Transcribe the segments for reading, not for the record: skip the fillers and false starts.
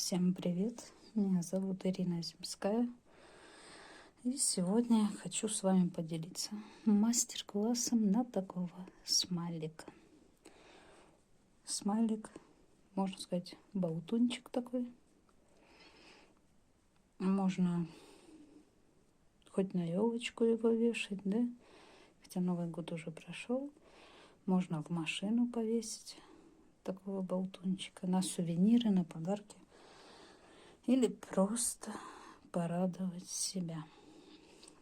Всем привет! Меня зовут Ирина Земская. И сегодня я хочу с вами поделиться мастер-классом на такого смайлика. Смайлик, можно сказать, болтунчик такой. Можно хоть на елочку его вешать, да? Хотя Новый год уже прошел. Можно в машину повесить такого болтунчика, на сувениры, на подарки. Или просто порадовать себя.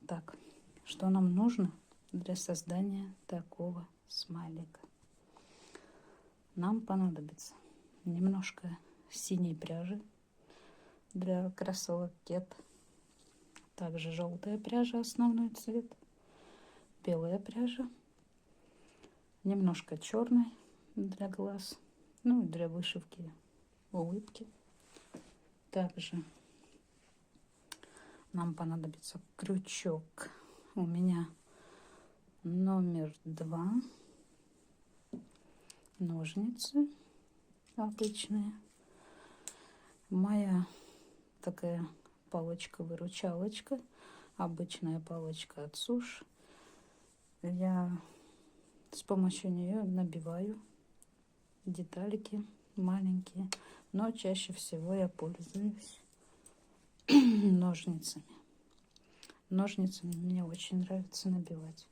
Так, что нам нужно для создания такого смайлика? Нам понадобится немножко синей пряжи для кроссовок Кет. Также желтая пряжа, основной цвет. Белая пряжа. Немножко черной для глаз. Ну и для вышивки улыбки. Также нам понадобится крючок. У меня номер 2. Ножницы обычные. Моя такая палочка-выручалочка. Обычная палочка от Суш. Я с помощью нее набиваю детальки маленькие. Но чаще всего я пользуюсь ножницами. Ножницами мне очень нравится набивать.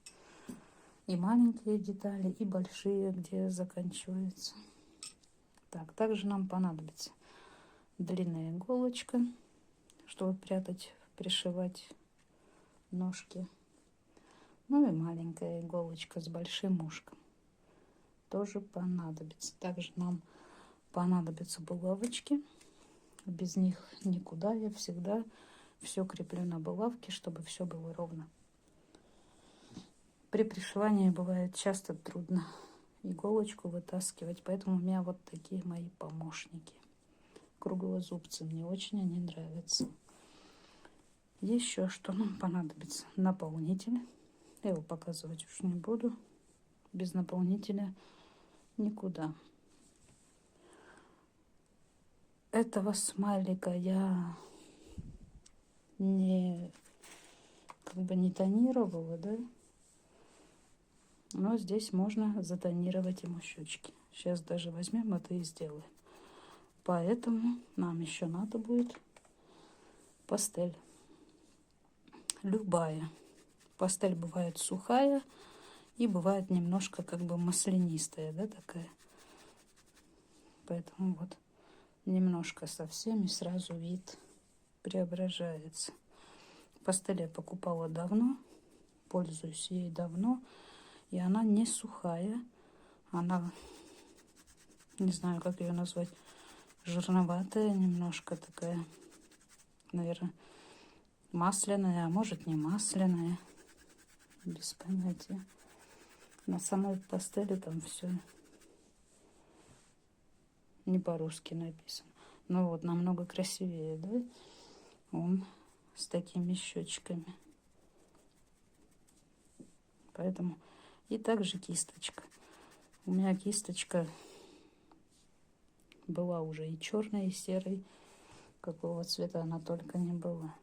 И маленькие детали, и большие, где заканчиваются. Так, также нам понадобится длинная иголочка, чтобы прятать, пришивать ножки. Ну и маленькая иголочка с большим ушком. Тоже понадобится. Также нам понадобятся булавочки. Без них никуда. Я всегда все креплю на булавке, чтобы все было ровно. При пришивании бывает часто трудно иголочку вытаскивать, поэтому у меня вот такие мои помощники. Круглозубцы, мне очень они нравятся. Еще что нам понадобится? Наполнитель. Я его показывать уж не буду. Без наполнителя никуда. Этого смайлика я не тонировала, да? Но здесь можно затонировать ему щечки. Сейчас даже возьмем это и сделаем. Поэтому нам еще надо будет пастель. Любая. Пастель бывает сухая и бывает немножко как бы маслянистая, да, такая. Поэтому вот немножко совсем и сразу вид преображается. Пастель я покупала давно, пользуюсь ей давно, и она не сухая, она, не знаю, как ее назвать, жирноватая, немножко такая, наверное, масляная, а может не масляная, без понятия. На самой пастели там все не по-русски написано. Но вот намного красивее, да? Он с такими щечками. Поэтому и также кисточка. У меня кисточка была уже и черной, и серой. Какого цвета она только не была.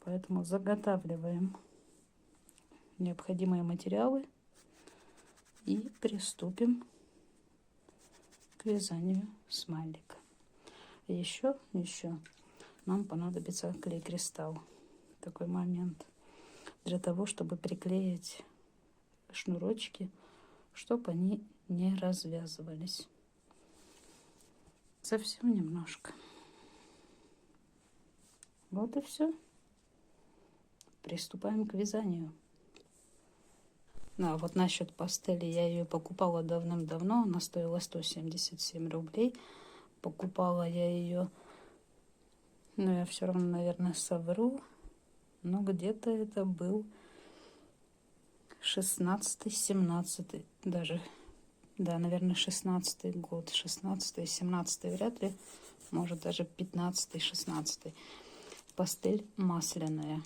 Поэтому заготавливаем необходимые материалы и приступим к вязанию смайлика. Еще нам понадобится клей-кристалл. Такой момент. Для того, чтобы приклеить шнурочки, чтобы они не развязывались. Совсем немножко. Вот и все. Приступаем к вязанию. А вот насчет пастели, я ее покупала давным-давно. Она стоила 177 рублей. Покупала я ее, но я все равно, наверное, совру. Но где-то это был 16-17 даже. Да, наверное, 16-й год. 16-й, 17-й вряд ли. Может, даже 15-й, 16-й. Пастель масляная.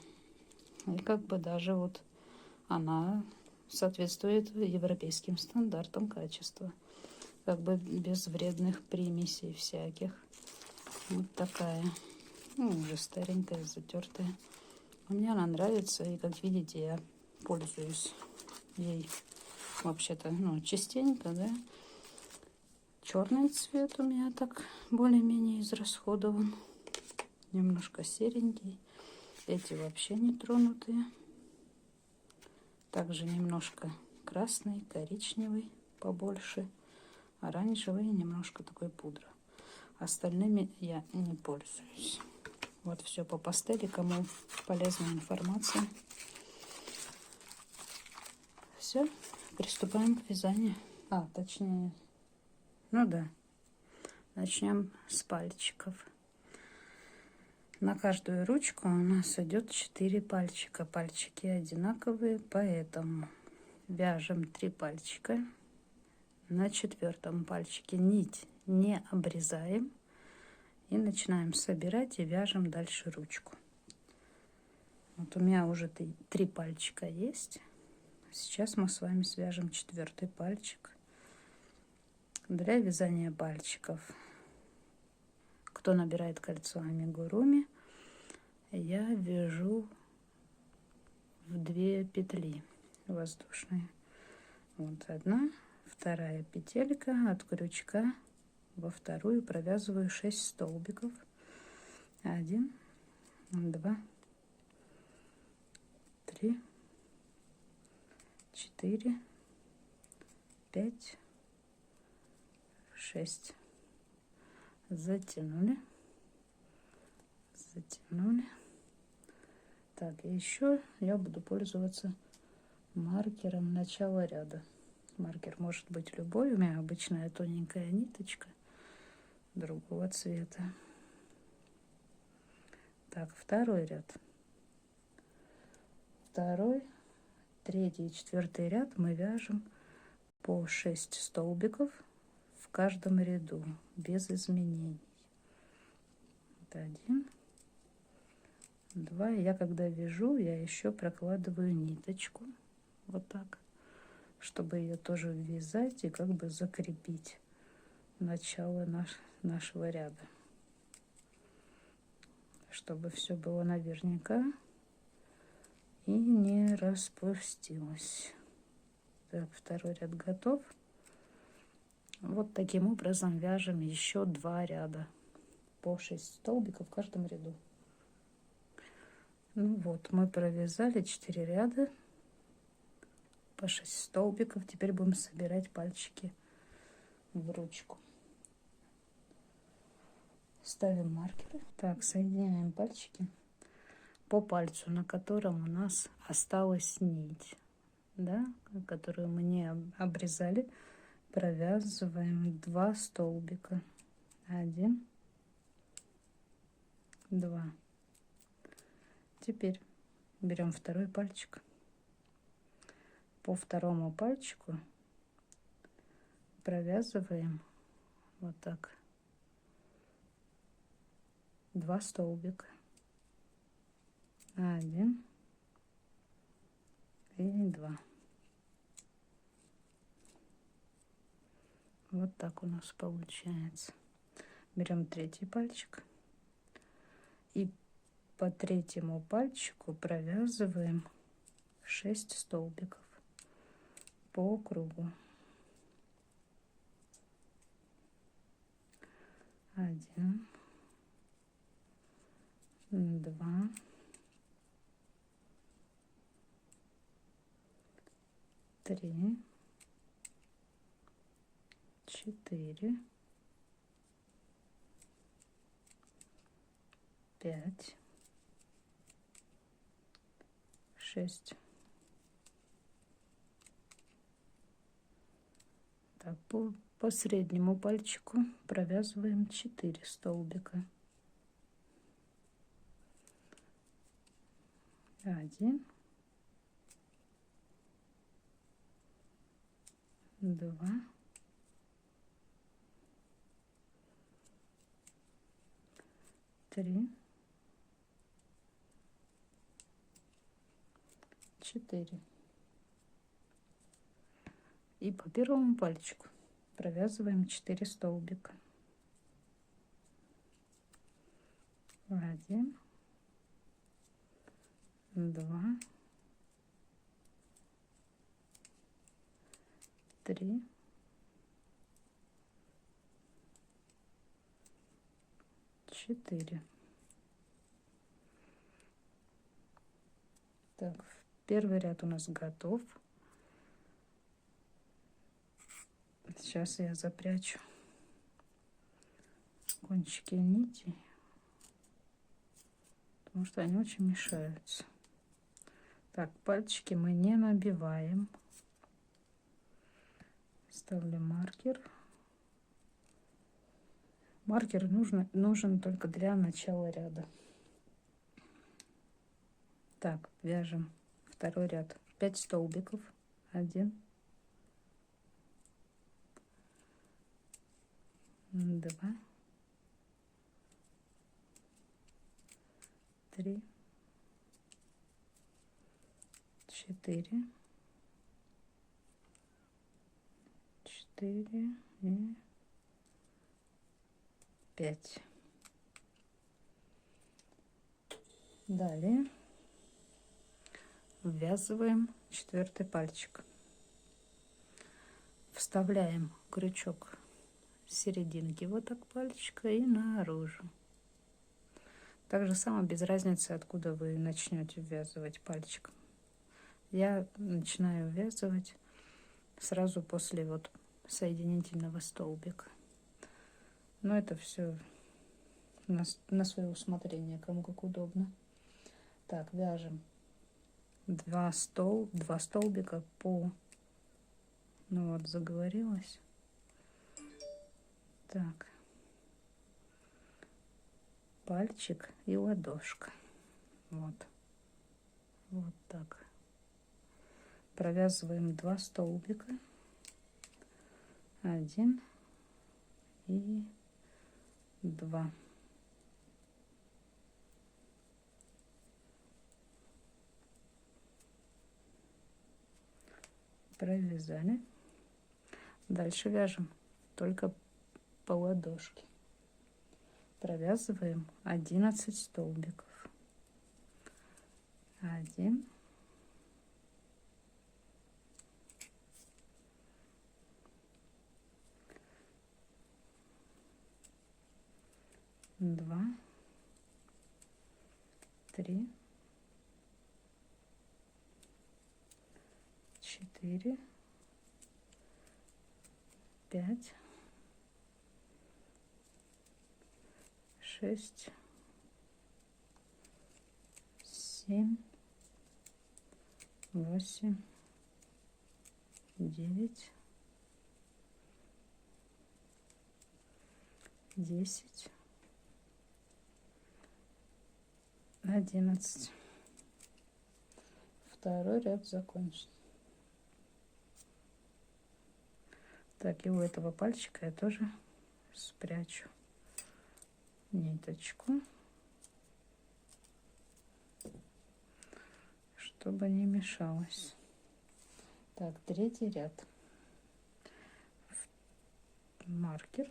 И как бы даже вот она соответствует европейским стандартам качества. Как бы без вредных примесей всяких. Вот такая. Ну, уже старенькая, затертая. Мне она нравится, и как видите, я пользуюсь ей вообще-то, ну, частенько, да. Черный цвет у меня так более-менее израсходован. Немножко серенький. Эти вообще не тронутые. Также немножко красный, коричневый побольше, оранжевый и немножко такой пудра. Остальными я не пользуюсь. Вот все по пастели. Кому полезная информация. Все, приступаем к вязанию. Точнее, ну да, начнем с пальчиков. На каждую ручку у нас идет 4 пальчика. Пальчики одинаковые, поэтому вяжем 3 пальчика. На 4-м пальчике нить не обрезаем. И начинаем собирать и вяжем дальше ручку. Вот у меня уже 3 пальчика есть. Сейчас мы с вами свяжем 4-й пальчик. Для вязания пальчиков, кто набирает кольцо амигуруми, я вяжу в 2 петли воздушные. Вот одна, вторая петелька от крючка во вторую провязываю 6 столбиков. 1, 2, 3, 4, 5, 6. Затянули. Так, и еще я буду пользоваться маркером начала ряда. Маркер может быть любой. У меня обычная тоненькая ниточка другого цвета. Так, второй ряд. Второй, третий и 4-й ряд мы вяжем по 6 столбиков в каждом ряду без изменений. Это 1, 2. Я когда вяжу, я еще прокладываю ниточку вот так, чтобы ее тоже ввязать и как бы закрепить начало нашего ряда, чтобы все было наверняка и не распустилось. Так, второй ряд готов. Вот таким образом вяжем еще 2 ряда по 6 столбиков в каждом ряду. Ну вот, мы провязали 4 ряда по 6 столбиков. Теперь будем собирать пальчики в ручку. Ставим маркеры. Так, соединяем пальчики по пальцу, на котором у нас осталась нить, да, которую мы не обрезали. Провязываем 2 столбика. 1, 2. Теперь берем второй пальчик. По второму пальчику провязываем вот так 2 столбика. 1 и 2. Вот так у нас получается. Берем третий пальчик и по третьему пальчику провязываем 6 столбиков по кругу. 1, 2, 3, 4, 5, 6. Так, по среднему пальчику провязываем 4 столбика. 1, 2, 3, 4. И по первому пальчику провязываем 4 столбика. 1, 2, 3, 4. Так, первый ряд у нас готов. Сейчас я запрячу кончики нитей, потому что они очень мешаются. Так, пальчики мы не набиваем. Ставлю маркер. Маркер нужен только для начала ряда. Так, вяжем второй ряд. 5 столбиков. 1, 2, 3, 4, 4 и 5. Далее ввязываем 4-й пальчик. Вставляем крючок с серединки вот так пальчика и наружу. Так же самое, без разницы, откуда вы начнете ввязывать пальчиком. Я начинаю ввязывать сразу после вот соединительного столбика. Но это все на свое усмотрение, кому как удобно. Так, вяжем 2 столбика по... Ну вот, заговорилась. Так. Пальчик и ладошка. Вот. Вот так. Провязываем 2 столбика. 1 и 2. Провязали. Дальше вяжем только по ладошке. Провязываем 11 столбиков. 1, 2, 3, 4, 5, 6, 7, 8, 9, 10, 11. Второй ряд закончен. Так, и у этого пальчика я тоже спрячу ниточку, чтобы не мешалось. Так, третий ряд. Маркер.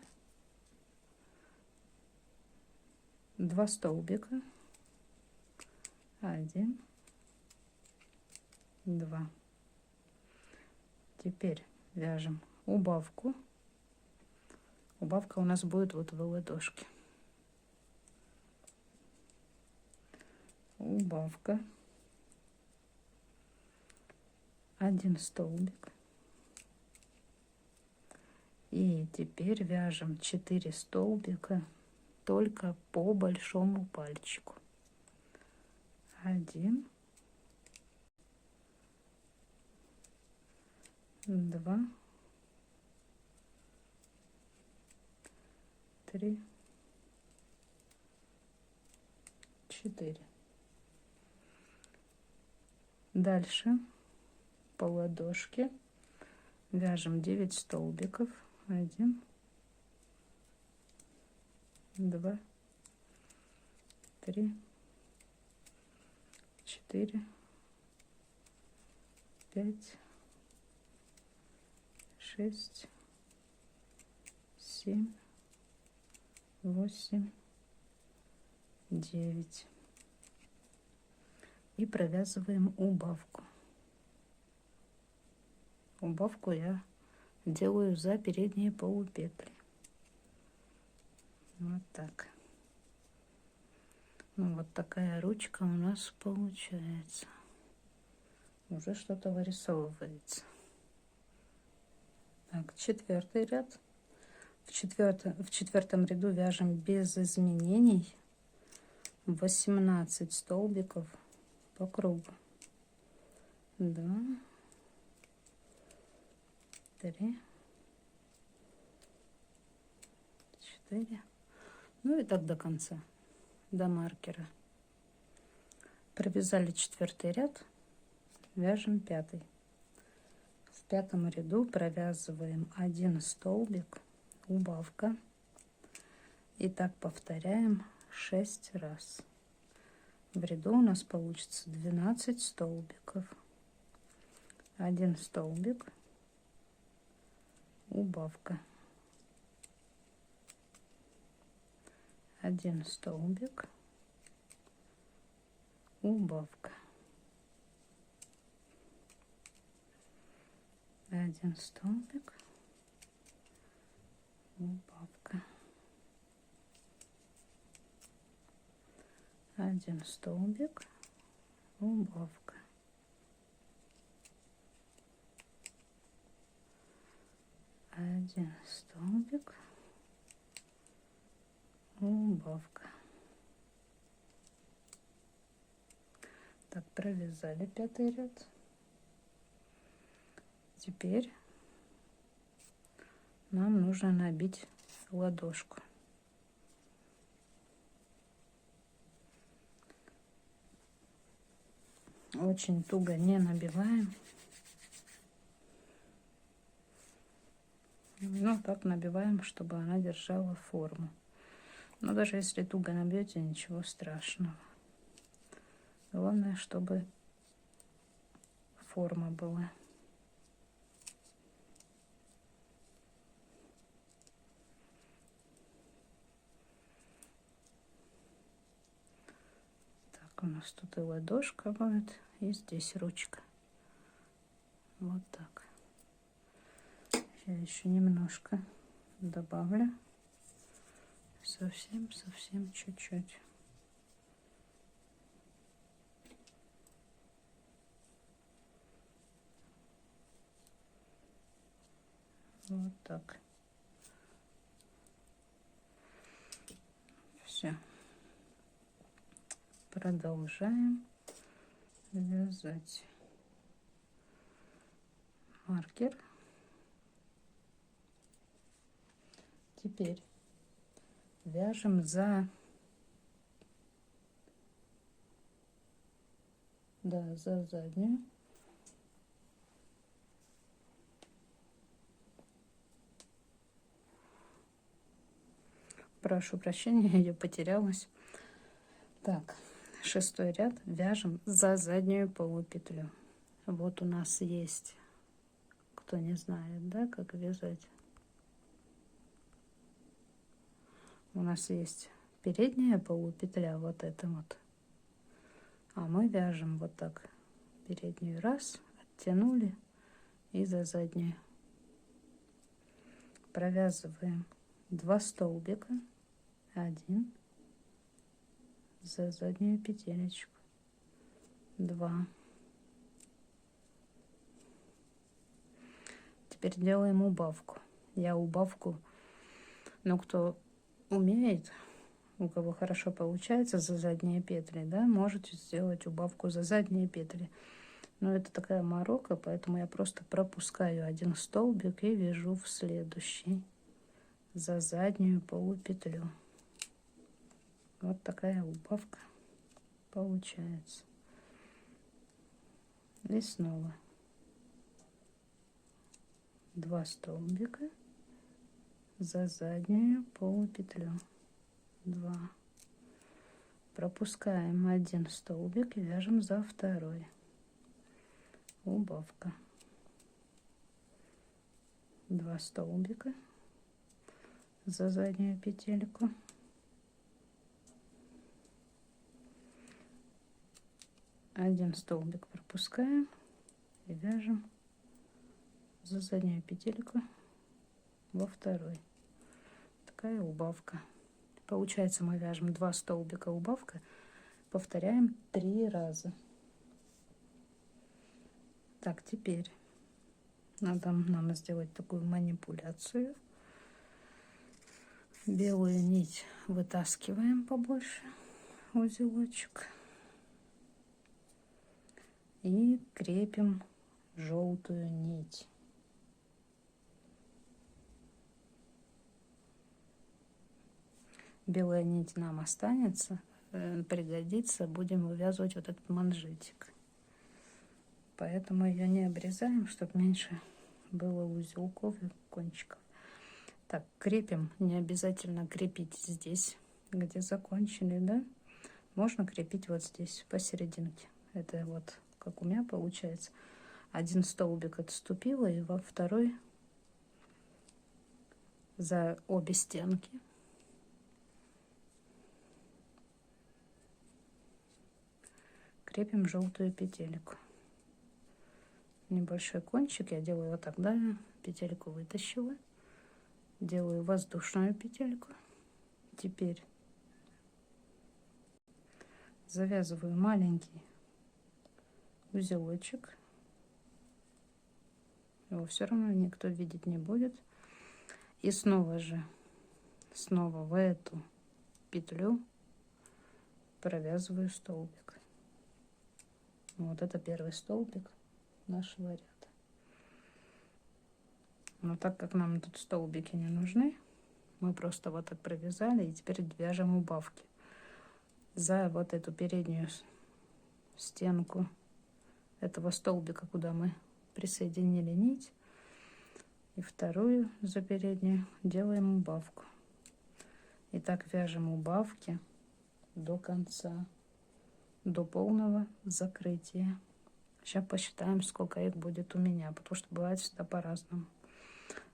2 столбика. 1, 2. Теперь вяжем убавку. Убавка у нас будет вот в ладошке. Убавка. 1 столбик. И теперь вяжем 4 столбика только по большому пальчику. 1, 2, 3, 4. Дальше по ладошке вяжем 9 столбиков. 1, 2, 3, 4, 5, 6, 7, 8, 9. И провязываем убавку. Убавку я делаю за передние полупетли. Вот так. Ну, вот такая ручка у нас получается. Уже что-то вырисовывается. Так, 4-й ряд. В четвертом ряду вяжем без изменений 18 столбиков по кругу. 2, 3, 4. Ну и так до конца, до маркера. Провязали 4-й ряд, вяжем 5-й. В 5-м ряду провязываем 1 столбик, убавка. И так повторяем 6 раз. В ряду у нас получится 12 столбиков. 1 столбик, убавка. 1 столбик, убавка. 1 столбик, убавка. 1 столбик, убавка. 1 столбик, убавка. Так, провязали 5-й ряд. Теперь нам нужно набить ладошку. Очень туго не набиваем. Ну, так набиваем, чтобы она держала форму. Но даже если туго набьете, ничего страшного. Главное, чтобы форма была. Так, у нас тут и ладошка будет, и здесь ручка. Вот так. Я еще немножко добавлю. Совсем чуть-чуть. Вот так. Все. Продолжаем вязать. Маркер. Теперь вяжем за заднюю. Прошу прощения, я потерялась. Так, 6-й ряд вяжем за заднюю полупетлю. Вот у нас есть, кто не знает, да, как вязать. У нас есть передняя полупетля, вот это вот. А мы вяжем вот так. Переднюю раз, оттянули и за заднюю. Провязываем 2 столбика. 1 за заднюю петелечку. 2. Теперь делаем убавку. Я убавку, ну, кто умеет, у кого хорошо получается за задние петли, да, можете сделать убавку за задние петли. Но это такая морока, поэтому я просто пропускаю 1 столбик и вяжу в следующий за заднюю полупетлю. Вот такая убавка получается. И снова 2 столбика за заднюю полупетлю. 2. Пропускаем 1 столбик и вяжем за второй. Убавка. 2 столбика за заднюю петельку. Один столбик пропускаем и вяжем за заднюю петельку во второй. Такая убавка. Получается, мы вяжем 2 столбика убавка, повторяем 3 раза. Так, теперь надо нам сделать такую манипуляцию. Белую нить вытаскиваем побольше, узелочек, и крепим желтую нить. Белая нить нам останется, пригодится, будем вывязывать вот этот манжетик. Поэтому ее не обрезаем, чтобы меньше было узелков и кончиков. Так, крепим, не обязательно крепить здесь, где закончили, да? Можно крепить вот здесь, посерединке. Это вот, как у меня получается. Один столбик отступила, и во второй за обе стенки крепим желтую петельку. Небольшой кончик я делаю вот так, да, петельку вытащила, делаю воздушную петельку. Теперь завязываю маленький узелочек, его все равно никто видеть не будет, и снова в эту петлю провязываю столбик. Вот это первый столбик нашего ряда. Но так как нам тут столбики не нужны, мы просто вот так провязали, и теперь вяжем убавки за вот эту переднюю стенку этого столбика, куда мы присоединили нить, и вторую за переднюю делаем убавку. И так вяжем убавки до конца, до полного закрытия. Сейчас посчитаем, сколько их будет у меня, потому что бывает всегда по-разному.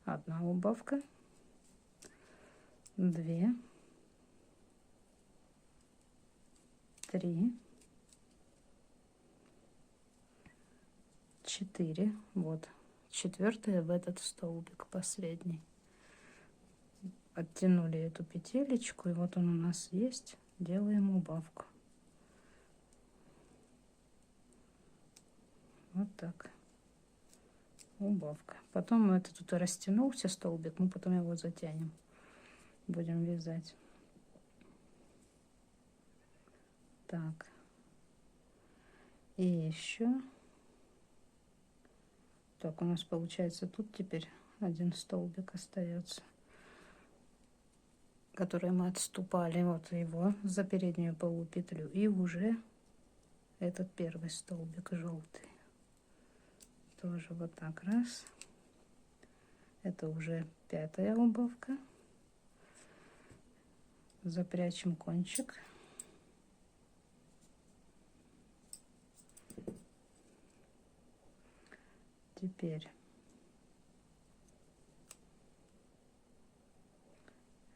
1 убавка, 2, 3, 4. Вот 4-я в этот столбик последний. Оттянули эту петелечку, и вот он у нас есть. Делаем убавку. Вот так. Убавка. Потом это тут растянулся столбик, мы потом его затянем. Будем вязать. Так. И еще. Так, у нас получается тут теперь один столбик остается, который мы отступали. Вот его за переднюю полупетлю. И уже этот первый столбик желтый. Тоже вот так раз. Это уже 5-я убавка. Запрячем кончик. Теперь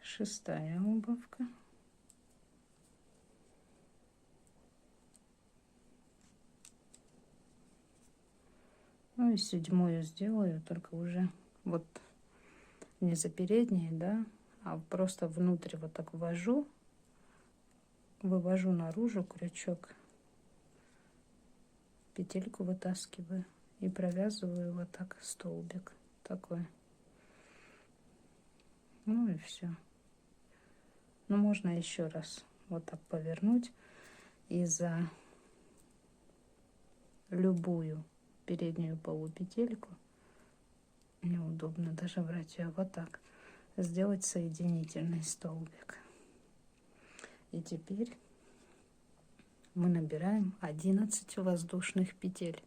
6-я убавка. Ну и 7-ю сделаю, только уже вот не за передние, да, а просто внутрь вот так ввожу, вывожу наружу крючок, петельку вытаскиваю и провязываю вот так столбик такой. Ну и все. Ну, можно еще раз вот так повернуть, и за любую переднюю полупетельку, неудобно даже брать ее, вот так сделать соединительный столбик. И теперь мы набираем 11 воздушных петель.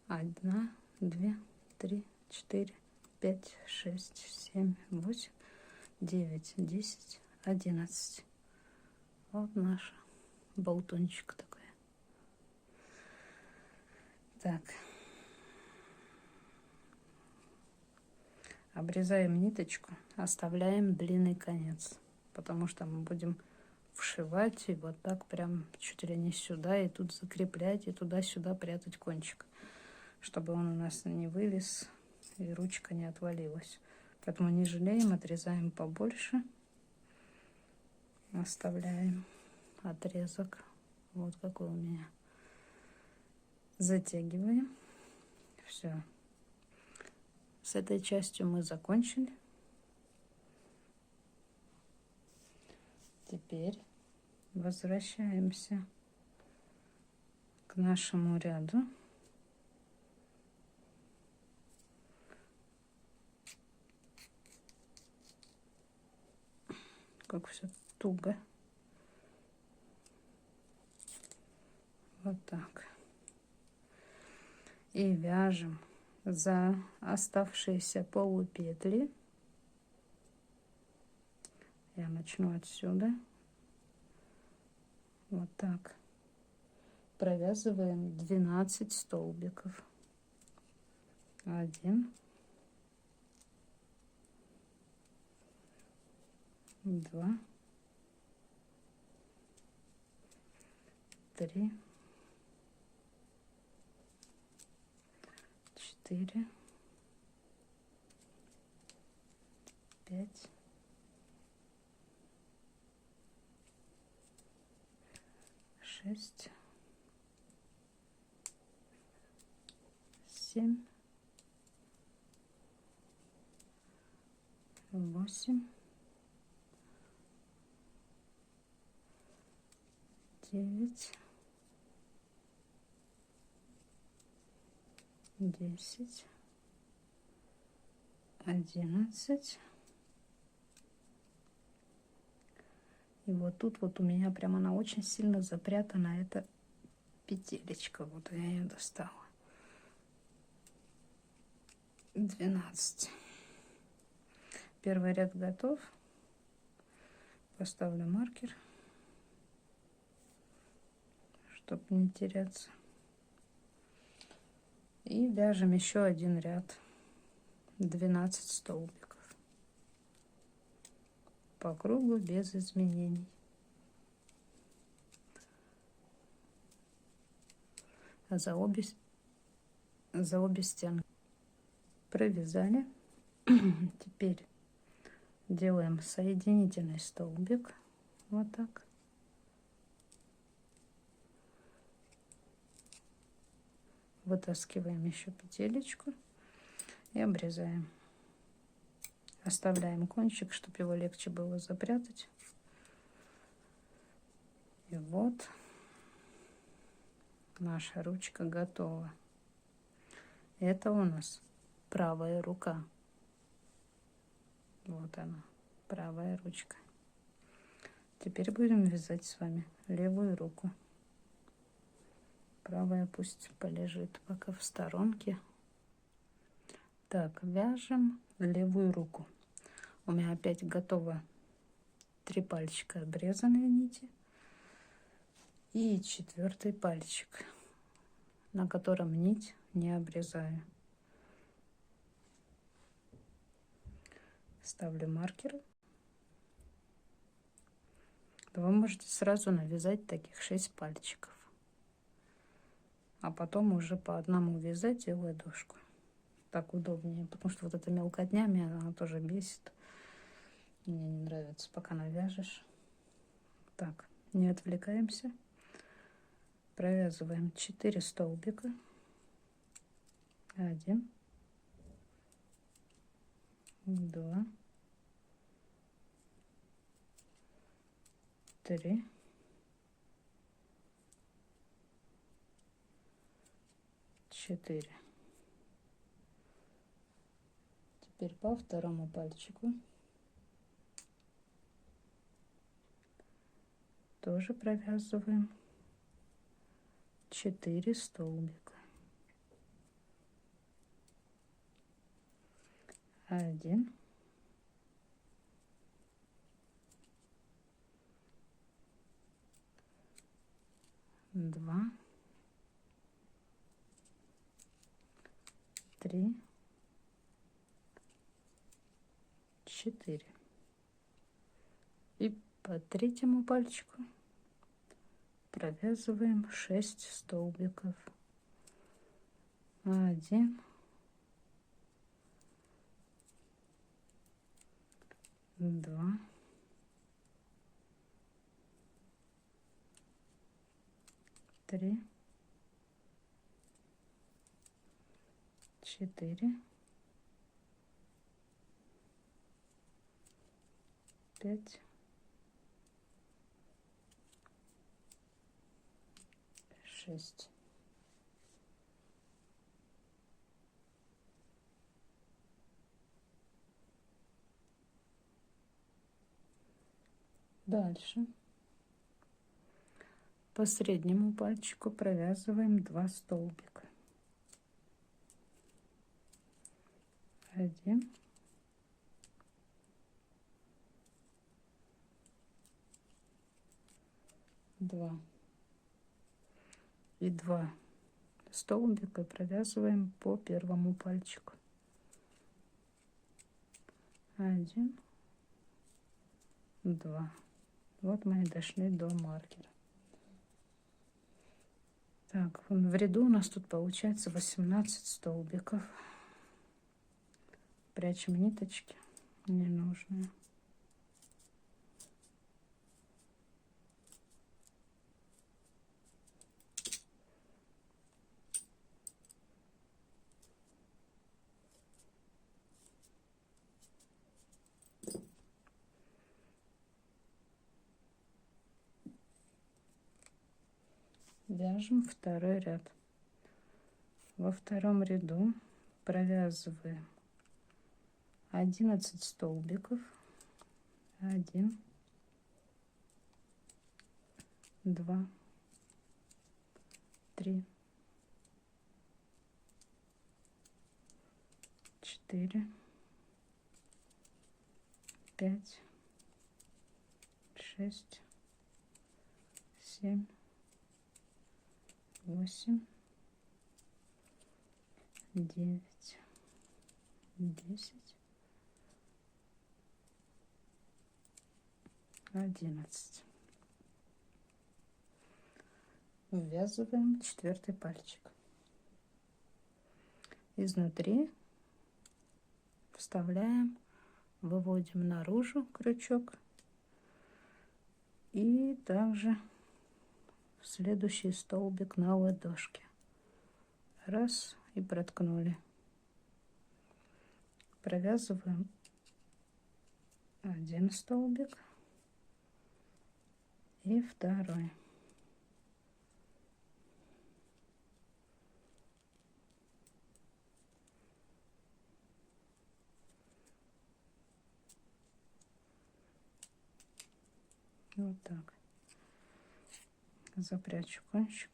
1, 2, 3, 4, 5, 6, 7, 8, 9, 10, 11. Вот наш болтунчик такой. Так. Обрезаем ниточку, оставляем длинный конец, потому что мы будем вшивать и вот так прям чуть ли не сюда, и тут закреплять, и туда-сюда прятать кончик, чтобы он у нас не вылез и ручка не отвалилась. Поэтому не жалеем, отрезаем побольше, оставляем отрезок. Вот какой у меня. Затягиваем. Все. С этой частью мы закончили. Теперь возвращаемся к нашему ряду. Как все туго. Вот так. И вяжем за оставшиеся полупетли. Я начну отсюда. Вот так. Провязываем 12 столбиков. 1, 2, 3, 4, 5, 6, 7, 8, 9, 10, 11. И вот тут вот у меня прям она очень сильно запрятана, эта петелечка. Вот я ее достала. 12. Первый ряд готов. Поставлю маркер, чтобы не теряться. И вяжем еще один ряд. 12 столбиков. По кругу без изменений. За обе стенки провязали. Теперь делаем соединительный столбик. Вот так. Вытаскиваем еще петелечку и обрезаем. Оставляем кончик, чтобы его легче было запрятать. И вот наша ручка готова. Это у нас правая рука. Вот она, правая ручка. Теперь будем вязать с вами левую руку. Правая пусть полежит пока в сторонке. Так, вяжем левую руку. У меня опять готово 3 пальчика обрезанные нити и 4-й пальчик, на котором нить не обрезаю. Ставлю маркер. Вы можете сразу навязать таких 6 пальчиков, а потом уже по одному вязать и ладошку. Так удобнее, потому что вот эта мелкотня меня она тоже бесит. Мне не нравится, пока навяжешь. Так, не отвлекаемся. Провязываем 4 столбика. 1, 2, 3, 4. Теперь по второму пальчику тоже провязываем 4 столбика. 1, 2, 3, 4. И По третьему пальчику провязываем 6 столбиков. 1, 2, 3, 4, 5, 6. Дальше по среднему пальчику провязываем 2 столбика. 1, 2 и 2 столбика провязываем по первому пальчику. 1, 2. Вот мы и дошли до маркера. Так, в ряду у нас тут получается 18 столбиков. Прячем ниточки ненужные. Вяжем второй ряд. Во втором ряду провязываем 11 столбиков. 1, 2, 3, 4, 5, 6, 7, 8, 9, 10, 11. Ввязываем четвертый пальчик. Изнутри вставляем, выводим наружу крючок и также в следующий столбик на ладошке. Раз и проткнули. Провязываем 1 столбик и второй. Вот так. Запрячу кончик.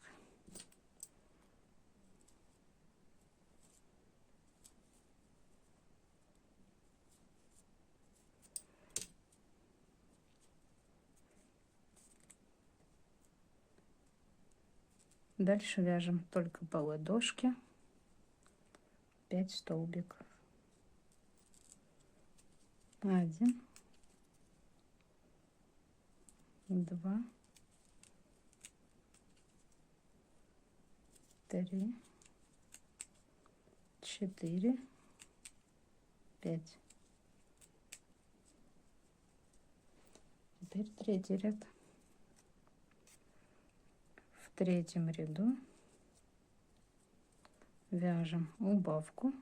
Дальше вяжем только по ладошке 5 столбиков. 1, 2, 3, 4, 5. Теперь третий ряд. В третьем ряду вяжем убавку.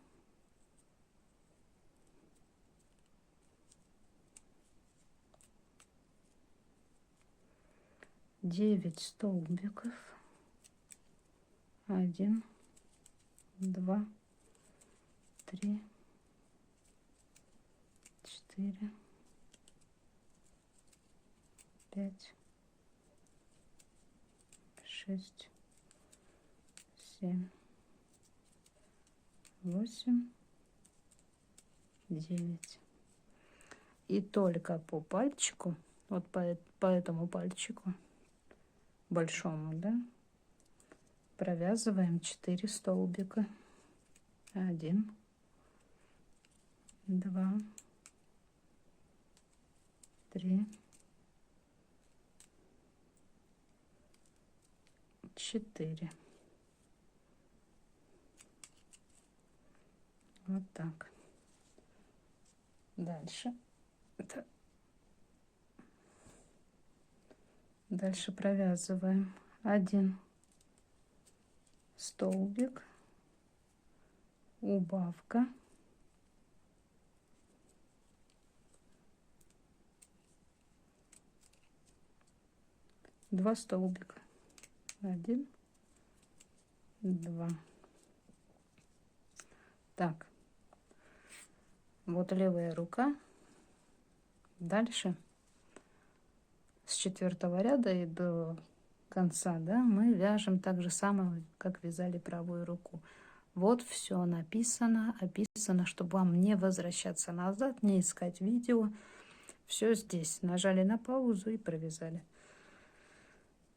Девять столбиков. 1, 2, 3, 4, 5, 6, 7, 8, 9. И только по пальчику, вот по этому пальчику большому, да, провязываем 4 столбика. 1, 2, 3, 4. Вот так. Дальше. Дальше провязываем 1 столбик, убавка, 2 столбика, 1, 2. Так, вот левая рука. Дальше с 4-го ряда и до конца, да, мы вяжем так же самое, как вязали правую руку. Вот все написано, описано, чтобы вам не возвращаться назад, не искать видео. Все здесь. Нажали на паузу и провязали.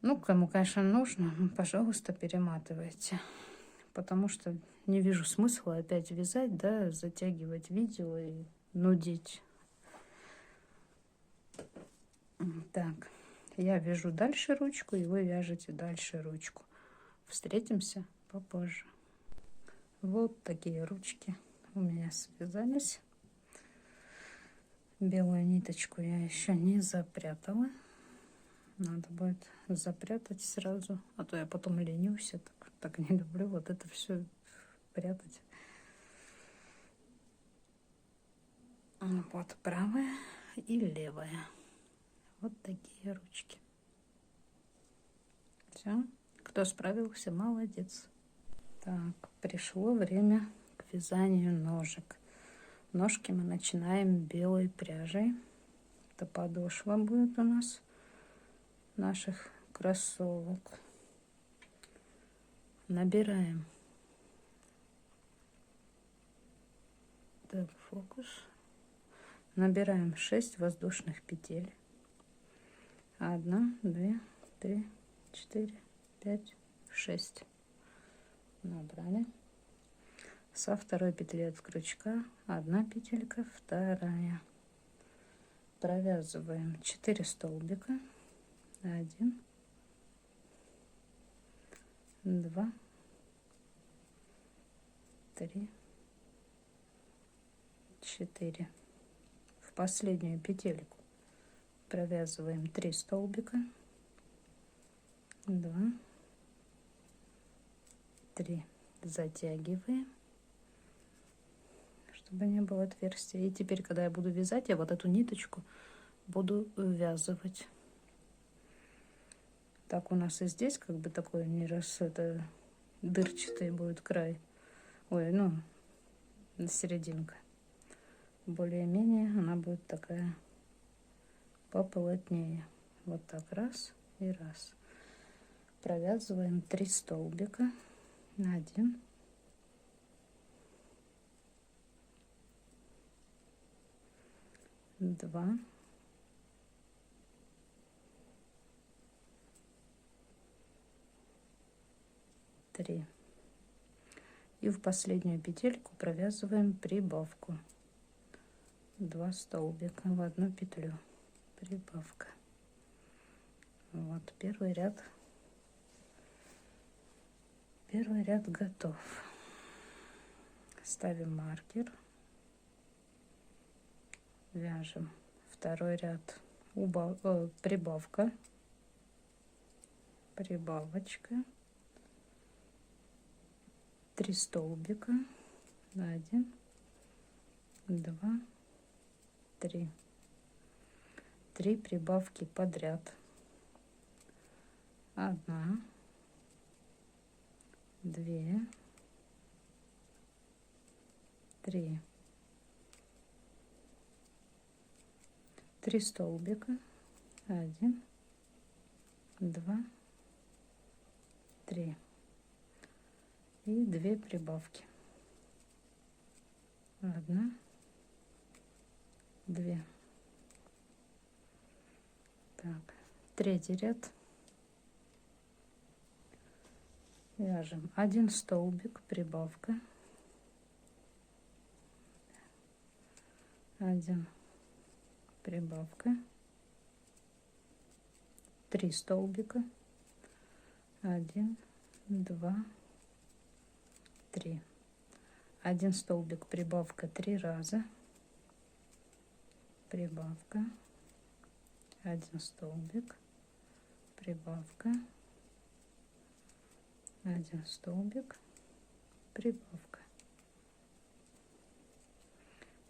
Ну, кому, конечно, нужно, пожалуйста, перематывайте. Потому что не вижу смысла опять вязать, да, затягивать видео и нудить. Так, я вяжу дальше ручку, и вы вяжете дальше ручку. Встретимся попозже. Вот такие ручки у меня связались. Белую ниточку я еще не запрятала. Надо будет запрятать сразу, а то я потом ленюсь. Я так не люблю вот это все прятать. Вот правая и левая. Вот такие ручки. Все. Кто справился, молодец. Так, пришло время к вязанию ножек. Ножки мы начинаем белой пряжей. Это подошва будет у нас наших кроссовок. Набираем. Так, фокус. Набираем 6 воздушных петель. 1, 2, 3, 4, 5, 6. Набрали. Со второй петли от крючка 1 петелька, вторая. Провязываем 4 столбика. 1, 2, 3, 4. В последнюю петельку провязываем 3 столбика. 2, 3. Затягиваем, чтобы не было отверстия. И теперь, когда я буду вязать, я вот эту ниточку буду ввязывать. Так у нас и здесь как бы такой не раз это дырчатый будет край. Ой, ну, серединка. Более-менее она будет такая поплотнее. Вот так раз и раз. Провязываем 3 столбика. 1, 2, 3. И в последнюю петельку провязываем прибавку. 2 столбика в одну петлю. Прибавка. Вот первый ряд. Первый ряд готов. Ставим маркер. Вяжем второй ряд. Прибавка. Прибавочка. 3 столбика. 1, 2, 3. 3 прибавки подряд. 1, 2, 3. 3 столбика. 1, 2, 3. И 2 прибавки. 1, 2. Так, третий ряд. Вяжем 1 столбик, прибавка. 1 прибавка. 3 столбика. 1, 2, 3. 1 столбик прибавка 3 раза, прибавка, 1 столбик, прибавка, 1 столбик, прибавка,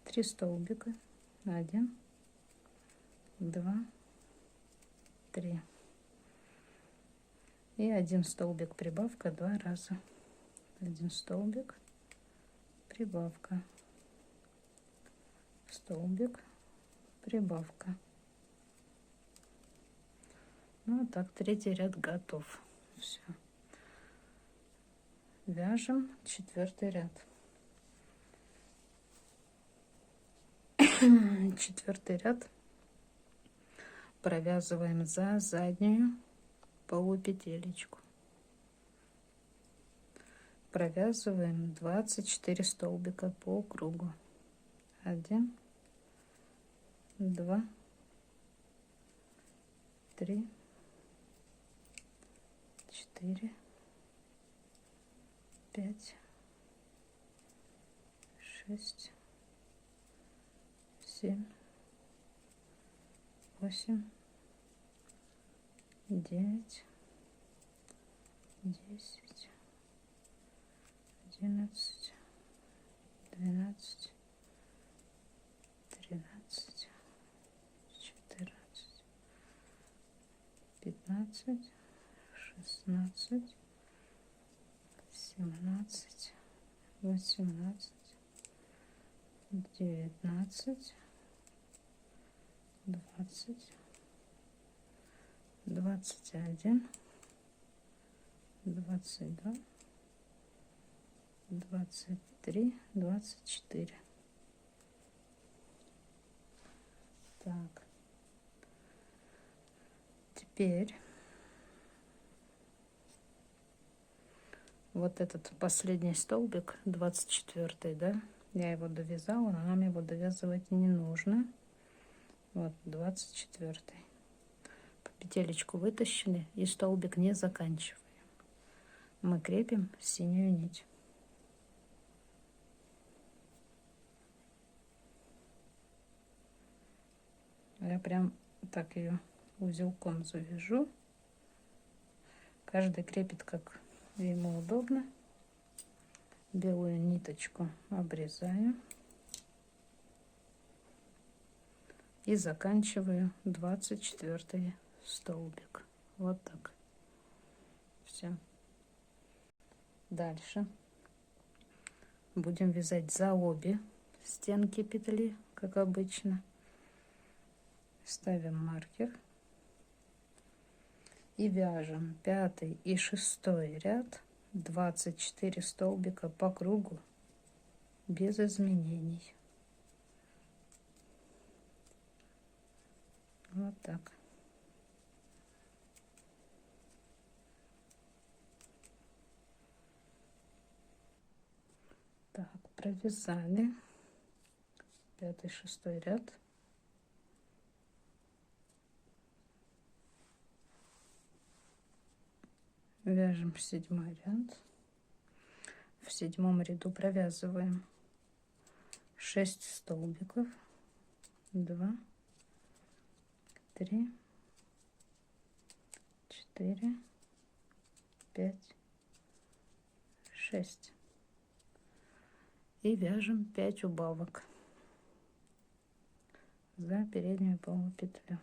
3 столбика, 1, 2, 3 и 1 столбик прибавка 2 раза, 1 столбик, прибавка, столбик, прибавка. Ну, так, третий ряд готов. Все. Вяжем 4-й ряд. 4-й ряд провязываем за заднюю полупетелечку. Провязываем 24 столбика по кругу. 1, 2, 3, 4, 5, 6, 7, 8, 9, 10, 11, 12, 13, 14, 15, 16, 17, 18, 19, 20, 21, 22, 23, 24. Так. Теперь вот этот последний столбик, 24, да, я его довязала, но нам его довязывать не нужно. Вот 24. Петелечку вытащили и столбик не заканчиваем. Мы крепим синюю нить. Я прям так ее узелком завяжу. Каждый крепит как ему удобно. Белую ниточку обрезаю и заканчиваю 24 столбик. Вот так. Все. Дальше будем вязать за обе стенки петли, как обычно. Ставим маркер и вяжем 5 и 6 ряд 24 столбика по кругу без изменений. Вот так. Так, провязали 5-6 ряд. Вяжем 7 ряд. В 7 ряду провязываем 6 столбиков, 2, 3, 4, 5, 6 и вяжем 5 убавок за переднюю полупетлю.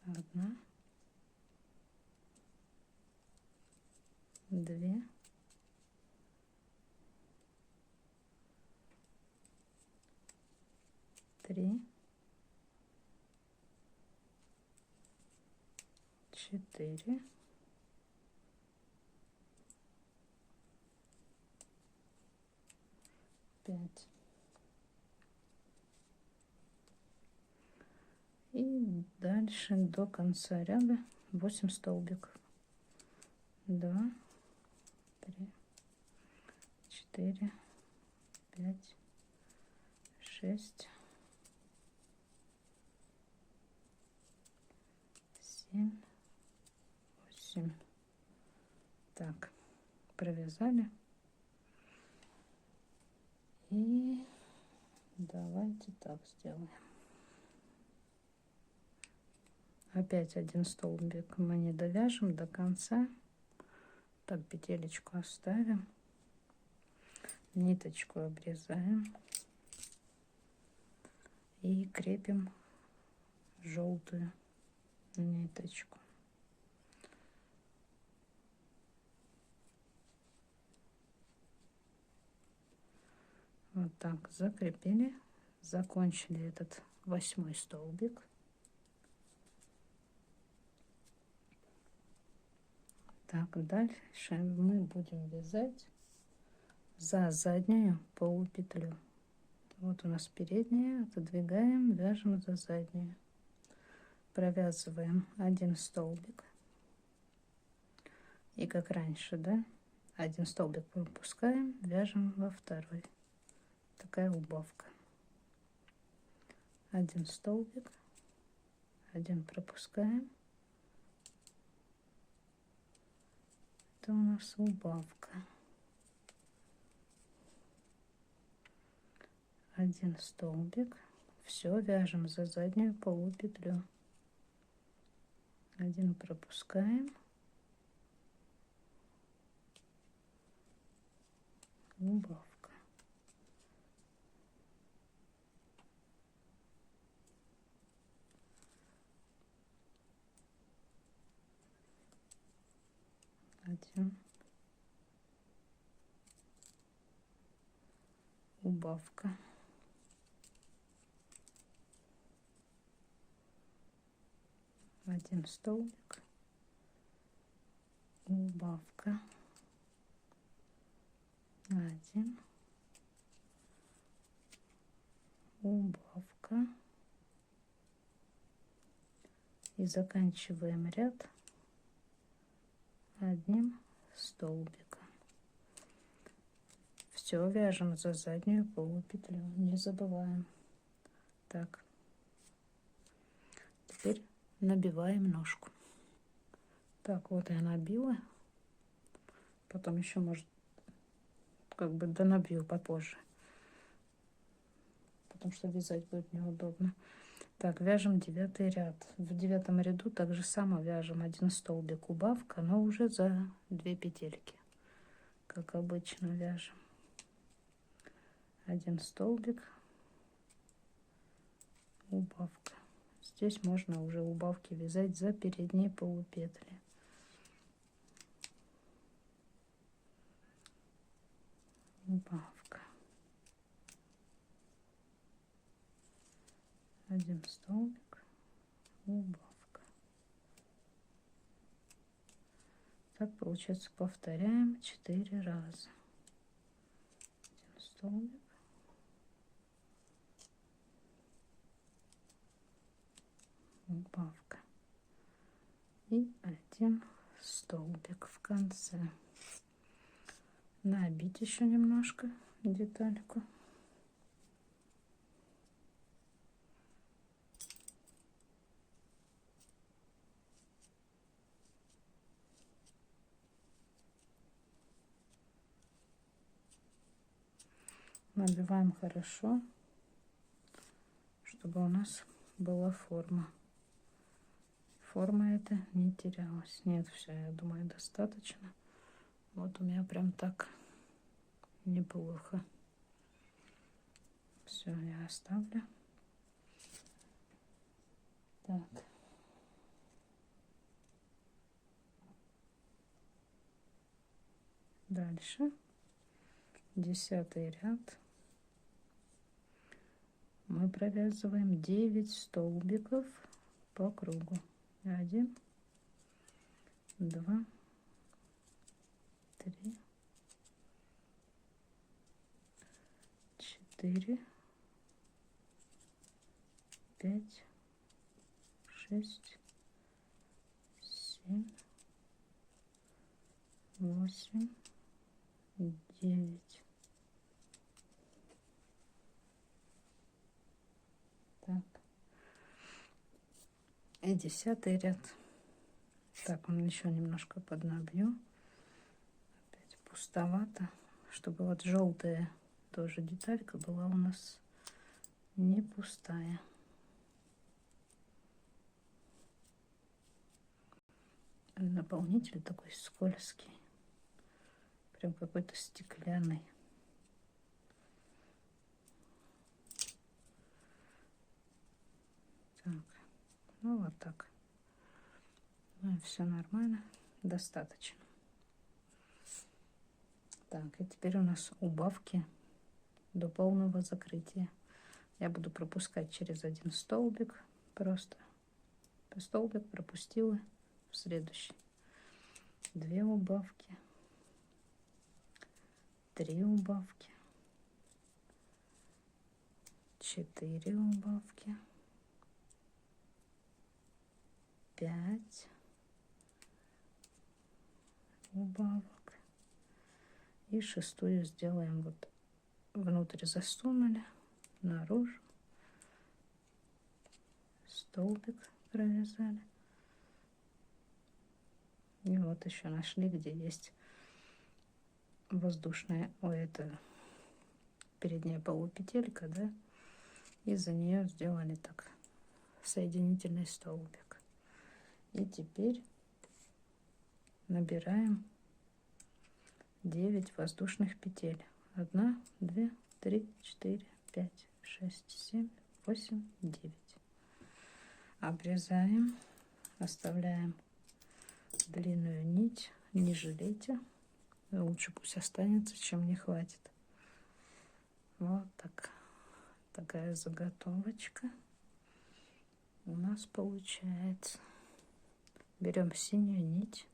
1, 2, 3, 4, 5. И дальше до конца ряда 8 столбиков. 2, 3, 4, 5, 6, 7, 8, провязали. И давайте так сделаем. Опять один столбик мы не довяжем до конца. Так, петелечку оставим. Ниточку обрезаем. И крепим желтую ниточку. Вот так закрепили. Закончили этот 8-й столбик. Так, дальше мы будем вязать за заднюю полупетлю. Вот у нас передняя, отодвигаем, вяжем за заднюю. Провязываем один столбик. И как раньше, да, один столбик пропускаем, вяжем во второй. Такая убавка. Один столбик, один пропускаем. Это у нас убавка. Один столбик. Все, вяжем за заднюю полупетлю. Один пропускаем. Убавка. Один. Убавка. Один столбик. Убавка. Один. Убавка. И заканчиваем ряд одним столбиком. Все, вяжем за заднюю полупетлю, не забываем. Так, теперь набиваем ножку. Так, вот я набила. Потом еще, может, как бы донабью попозже, потому что вязать будет неудобно. Так, вяжем 9-й ряд. В 9-м ряду так же само вяжем один столбик убавка, но уже за 2 петельки, как обычно вяжем. Один столбик, убавка. Здесь можно уже убавки вязать за передние полупетли. Убавка. Один столбик, убавка. Так получается, повторяем 4 раза. Один столбик, убавка. И один столбик в конце. Набить еще немножко детальку. Набиваем хорошо, чтобы у нас была форма. Форма эта не терялась. Нет, все, я думаю, достаточно. Вот у меня прям так неплохо. Все, я оставлю. Так. Дальше. 10-й ряд. Мы провязываем 9 столбиков по кругу. 1, 2, 3, 4, 5, 6, 7, 8, 9. Так. И 10-й ряд. Так, он еще немножко поднабью. Опять пустовато, чтобы вот желтая тоже деталька была у нас не пустая. Наполнитель такой скользкий, прям какой-то стеклянный. Так, ну вот так. Ну и все нормально, достаточно. Так, и теперь у нас убавки до полного закрытия. Я буду пропускать через один столбик, просто столбик пропустила в следующий. 2 убавки, 3 убавки, 4 убавки, 5 убавок. И 6-ю сделаем вот внутрь, засунули, наружу, столбик провязали. И вот еще нашли, где есть воздушная, это передняя полупетелька, да, и за нее сделали так соединительный столбик. И теперь набираем 9 воздушных петель. 1, 2, 3, 4, 5, 6, 7, 8, 9. Обрезаем, оставляем длинную нить, не жалейте, лучше пусть останется, чем не хватит. Вот так, такая заготовочка у нас получается. Берем синюю нить.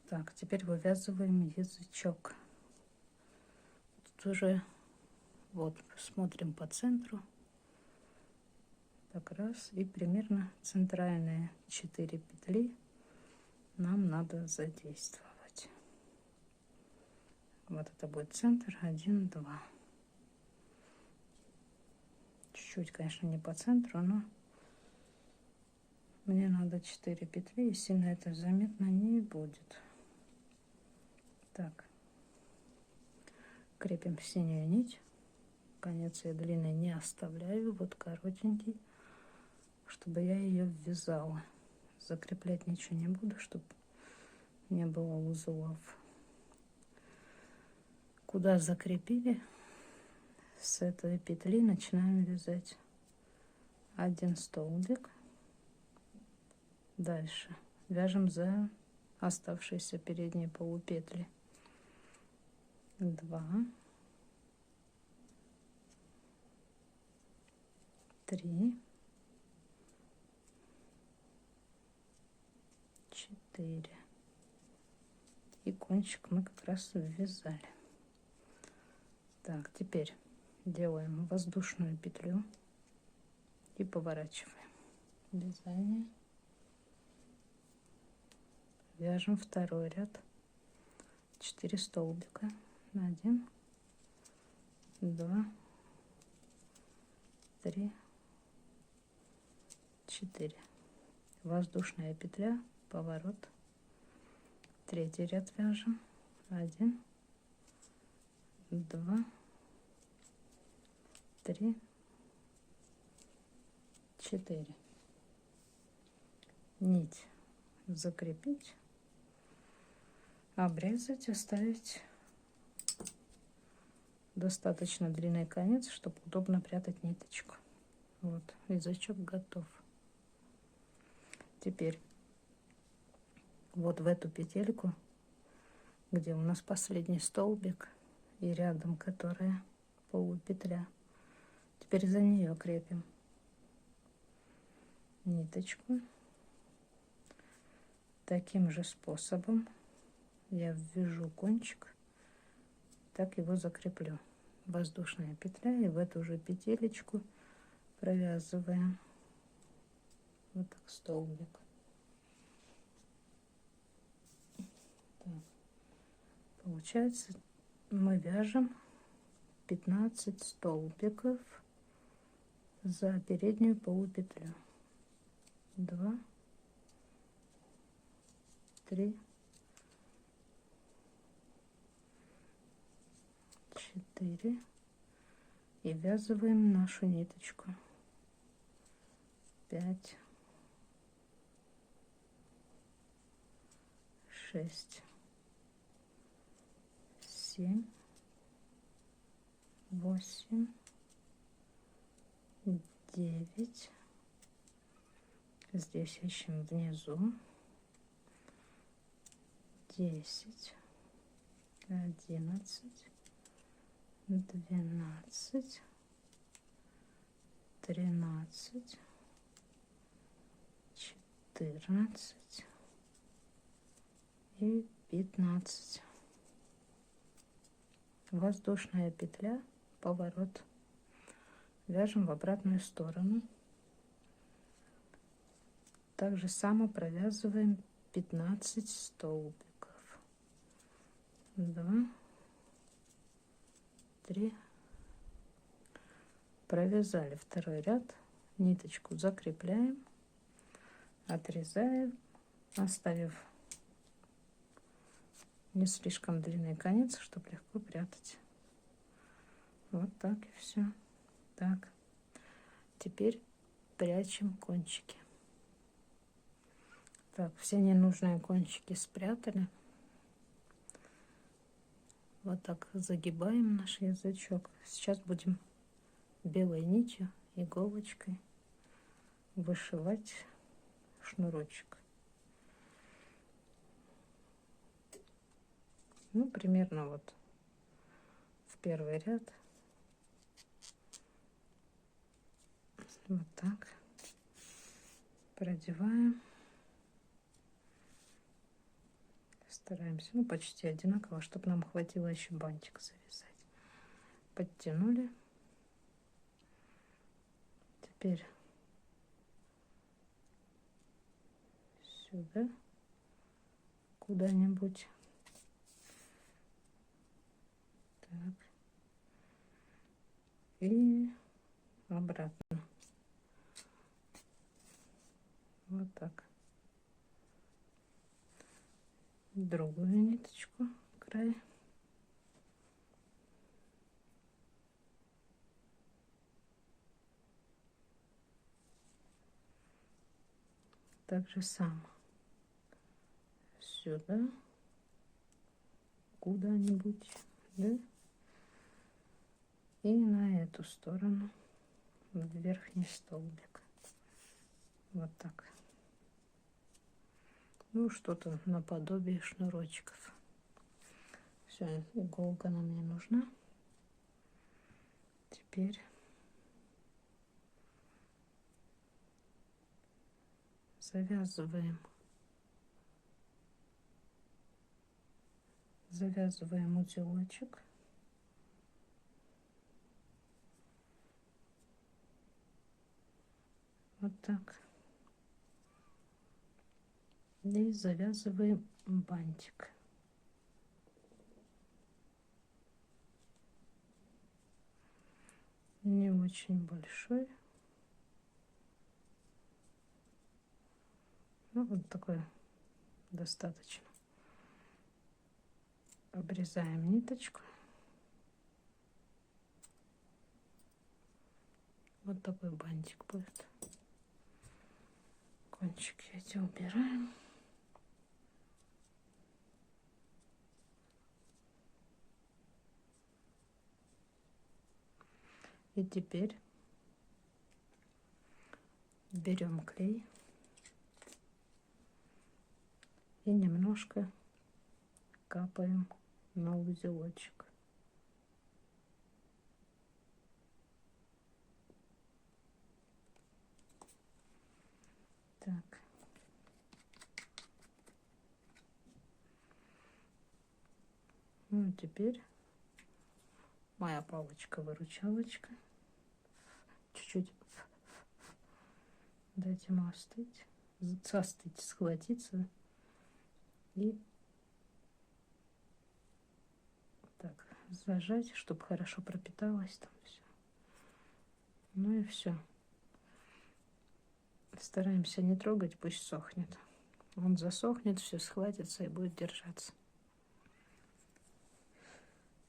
Так, теперь вывязываем язычок. Тут уже вот смотрим по центру. Так, раз, и примерно центральные 4 петли нам надо задействовать. Вот это будет центр, 1, 2. Чуть-чуть, конечно, не по центру, но мне надо 4 петли, и сильно это заметно не будет. Так, крепим синюю нить. Конец я длинный не оставляю, вот коротенький, чтобы я ее ввязала. Закреплять ничего не буду, чтобы не было узлов. Куда закрепили, с этой петли начинаем вязать 1 столбик. Дальше вяжем за оставшиеся передние полупетли. 2, 3, 4. И кончик мы как раз ввязали. Так, теперь делаем воздушную петлю и поворачиваем. Вязание. Вяжем второй ряд. 4 столбика. 1, 2, 3, 4. Воздушная петля, поворот. Третий ряд вяжем. 1, 2, 3, 4. Нить закрепить, обрезать, оставить достаточно длинный конец, чтобы удобно прятать ниточку. Вот, язычок готов. Теперь вот в эту петельку, где у нас последний столбик и рядом которая полупетля, теперь за нее крепим ниточку. Таким же способом я ввяжу кончик, так его закреплю. Воздушная петля, и в эту же петелечку провязываем вот так столбик. Так. Получается, мы вяжем 15 столбиков за переднюю полупетлю. 2, 3, 4 и ввязываем нашу ниточку. 5, 6, 7, 8, 9. Здесь ищем внизу. 10, 11, 12, 13, 14 и 15. Воздушная петля, поворот. Вяжем в обратную сторону. Так же само провязываем 15 столбиков. 2, 3. Провязали второй ряд, ниточку закрепляем, отрезаем, оставив не слишком длинный конец, чтобы легко прятать. Вот так и все. Так, теперь прячем кончики. Так, все ненужные кончики спрятали. Вот так загибаем наш язычок. Сейчас будем белой нитью, иголочкой вышивать шнурочек. Ну, примерно вот в первый ряд. Вот так. Продеваем. Стараемся, ну, почти одинаково, чтобы нам хватило еще бантик завязать. Подтянули. Теперь сюда куда-нибудь. Так. И обратно. Вот так. Другую ниточку, край. Так же само. Сюда. Куда-нибудь. Да? И на эту сторону. В верхний столбик. Вот так. Ну, что-то наподобие шнурочков. Все, иголка нам не нужна. Теперь завязываем узелочек. Вот так. И завязываем бантик. Не очень большой. Ну, вот такой достаточно. Обрезаем ниточку. Вот такой бантик будет. Кончики эти убираем. И теперь берем клей и немножко капаем на узелочек. Так. Ну, теперь моя палочка-выручалочка. Чуть-чуть дать ему остыть, схватиться. И так, зажать, чтобы хорошо пропиталось там все. Ну и все. Стараемся не трогать, пусть сохнет. Он засохнет, все схватится и будет держаться.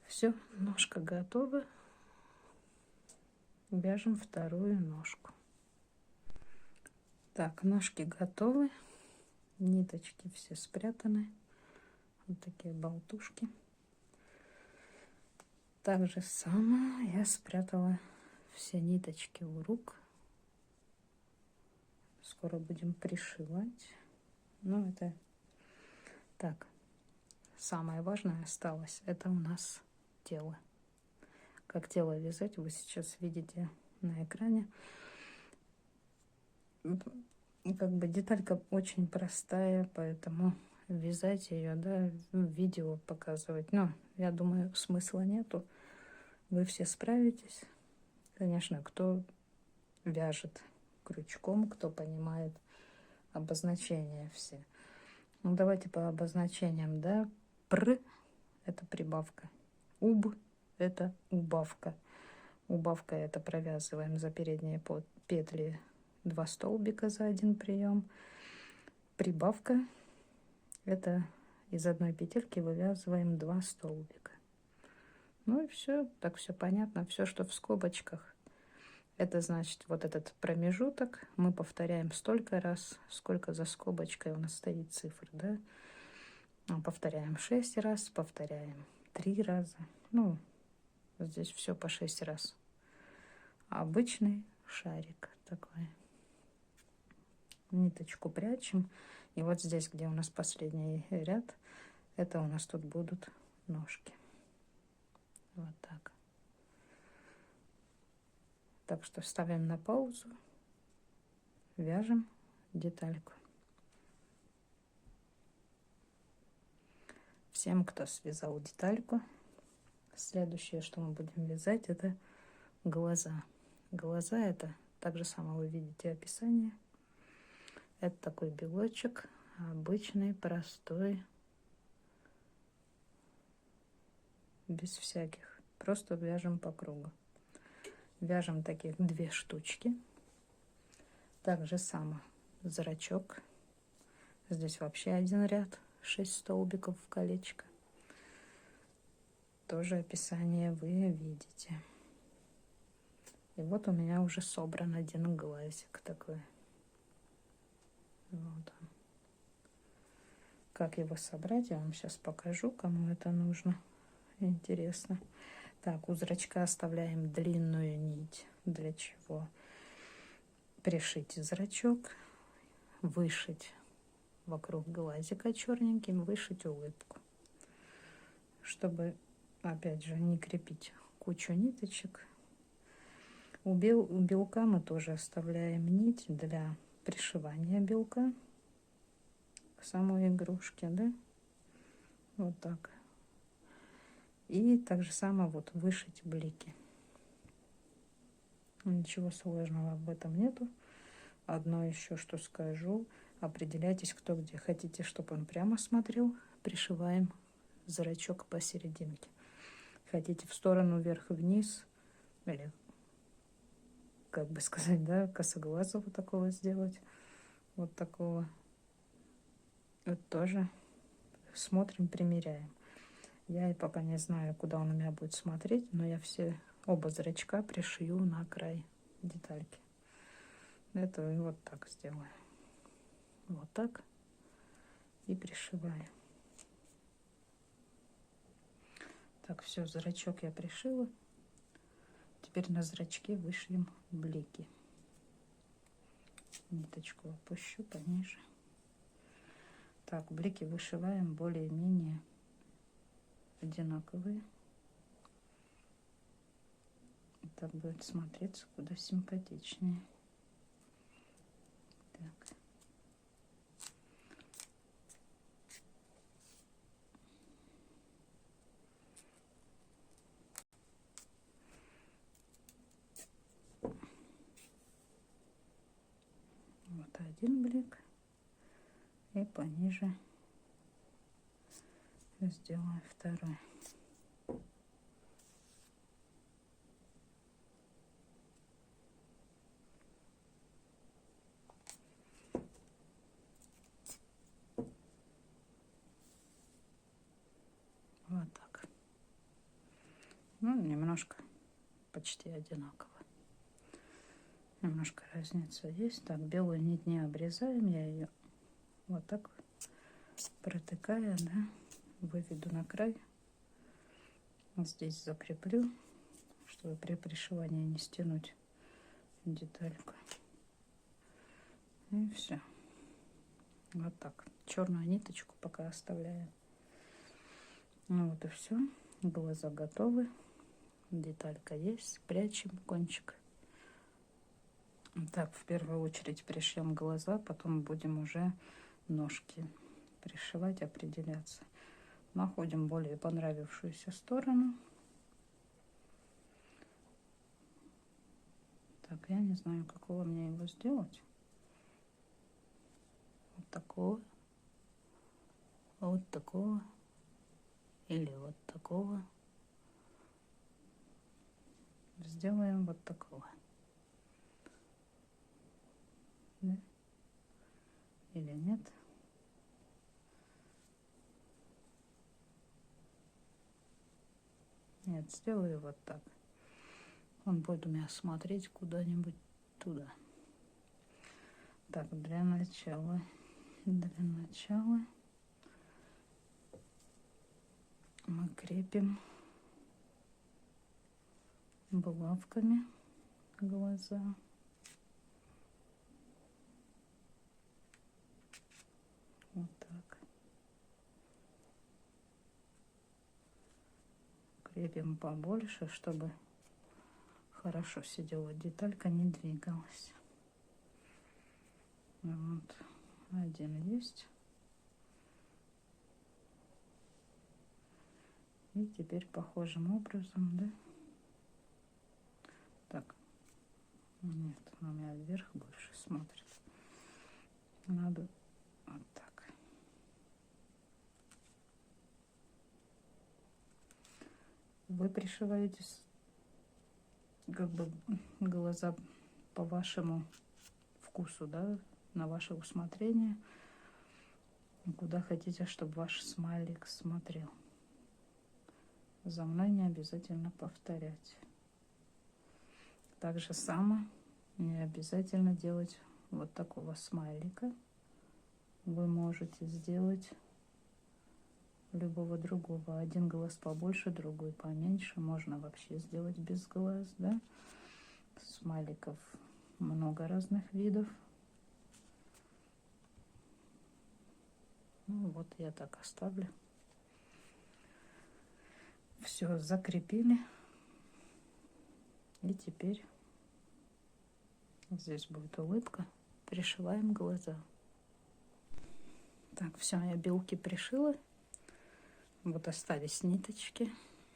Все, ножка готова. Вяжем вторую ножку. Так, ножки готовы. Ниточки все спрятаны. Вот такие болтушки. Так же самое я спрятала все ниточки у рук. Скоро будем пришивать. Ну, это так. Самое важное осталось. Это у нас тело. Как тело вязать, вы сейчас видите на экране. Как бы деталька очень простая, поэтому вязать ее, да, в видео показывать. Но я думаю, смысла нету. Вы все справитесь. Конечно, кто вяжет крючком, кто понимает обозначения все. Ну, давайте по обозначениям, да. Пр – это прибавка. Уб – это убавка. Убавка – это провязываем за передние петли 2 столбика за один прием. Прибавка – это из одной петельки вывязываем 2 столбика. Ну и все, так все понятно. Все, что в скобочках, это значит вот этот промежуток мы повторяем столько раз, сколько за скобочкой у нас стоит цифра, да. Повторяем 6 раз, повторяем 3 раза. Ну, здесь все по 6 раз. Обычный шарик такой. Ниточку прячем. И вот здесь, где у нас последний ряд, это у нас тут будут ножки. Вот так. Так что ставим на паузу, вяжем детальку. Всем, кто связал детальку, следующее, что мы будем вязать, это глаза. Глаза — это так же самое, вы видите описание. Это такой белочек, обычный, простой, без всяких. Просто вяжем по кругу. Вяжем таких 2 штучки. Так же само зрачок. Здесь вообще один ряд, 6 столбиков в колечко. Тоже описание вы видите. И вот у меня уже собран один глазик такой. Вот он. Как его собрать, я вам сейчас покажу, кому это нужно. Интересно. Так, у зрачка оставляем длинную нить. Для чего? Пришить зрачок, вышить вокруг глазика черненьким, вышить улыбку. Чтобы, опять же, не крепить кучу ниточек. У белка мы тоже оставляем нить для пришивания белка к самой игрушке, да? Вот так. И так же самое вот вышить блики. Ничего сложного в этом нету. Одно еще, что скажу. Определяйтесь, кто где. Хотите, чтобы он прямо смотрел, пришиваем зрачок посерединке. Хотите в сторону вверх-вниз, или, как бы сказать, да, косоглазого такого сделать. Вот такого. Вот тоже смотрим, примеряем. Я и пока не знаю, куда он у меня будет смотреть, но я оба зрачка пришью на край детальки. Это вот так сделаю. Вот так. И пришиваю. Так, все, зрачок я пришила. Теперь на зрачке вышьем блики. Ниточку опущу пониже. Так, блики вышиваем более-менее одинаковые. И так будет смотреться куда симпатичнее. Так. Вот один блик. И пониже сделаю второй. Вот так. Ну, немножко почти одинаково. Немножко разница есть. Так, белую нить не обрезаем. Я ее вот так протыкая, да, выведу на край. Здесь закреплю, чтобы при пришивании не стянуть детальку. И все. Вот так. Черную ниточку пока оставляю. Ну вот и все. Глаза готовы. Деталька есть. Прячем кончик. Так, в первую очередь пришьем глаза, потом будем уже ножки пришивать, определяться. Находим более понравившуюся сторону. Так, я не знаю, какого мне его сделать. Вот такого. Вот такого. Или вот такого. Сделаем вот такого. Да? Или нет? Нет, сделаю вот так. Он будет у меня смотреть куда-нибудь туда. Так, для начала мы крепим булавками глаза. Вот так. Крепим побольше, чтобы хорошо сидела деталька, не двигалась. Вот. Один есть. И теперь похожим образом, да? Так. Нет, у меня вверх больше смотрит. Надо вот так. Вы пришиваете как бы глаза по вашему вкусу, да, на ваше усмотрение, куда хотите, чтобы ваш смайлик смотрел. За мной не обязательно повторять. Так же само не обязательно делать вот такого смайлика. Вы можете сделать любого другого. Один глаз побольше, другой поменьше. Можно вообще сделать без глаз, да. Смайликов много разных видов. Ну вот я так оставлю. Все, закрепили. И теперь здесь будет улыбка. Пришиваем глаза. Так, все, я белки пришила. Вот остались ниточки.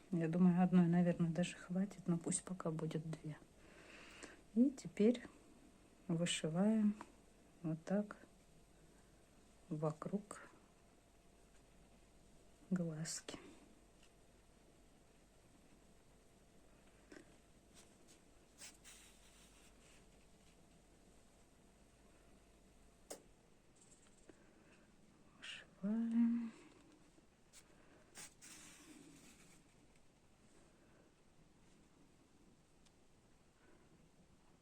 Я думаю, одной, наверное, даже хватит, но пусть пока будет две. И теперь вышиваем вот так вокруг глазки. Вышиваем.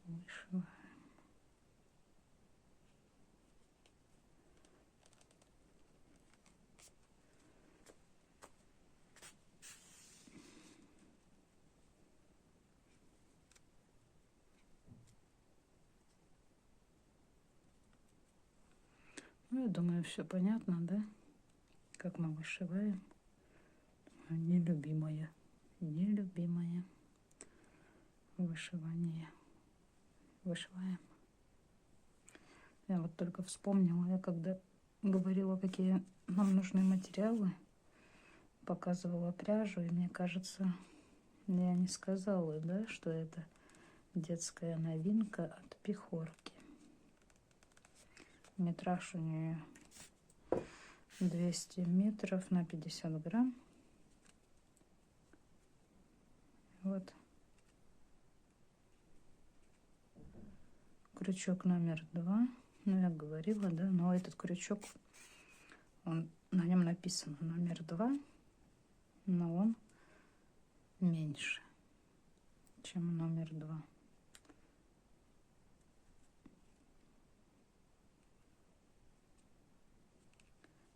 Вышиваем. Ну, я думаю, все понятно, да? Как мы вышиваем. Нелюбимое вышивание. Вышиваем. Я вот только вспомнила, я когда говорила, какие нам нужны материалы, показывала пряжу, и мне кажется, я не сказала, да, что это детская новинка от Пихорки. Метраж у нее 200 метров на 50 грамм. Вот. Крючок номер 2. Ну, я говорила, да, но этот крючок, он, на нем написано номер 2, но он меньше, чем номер 2.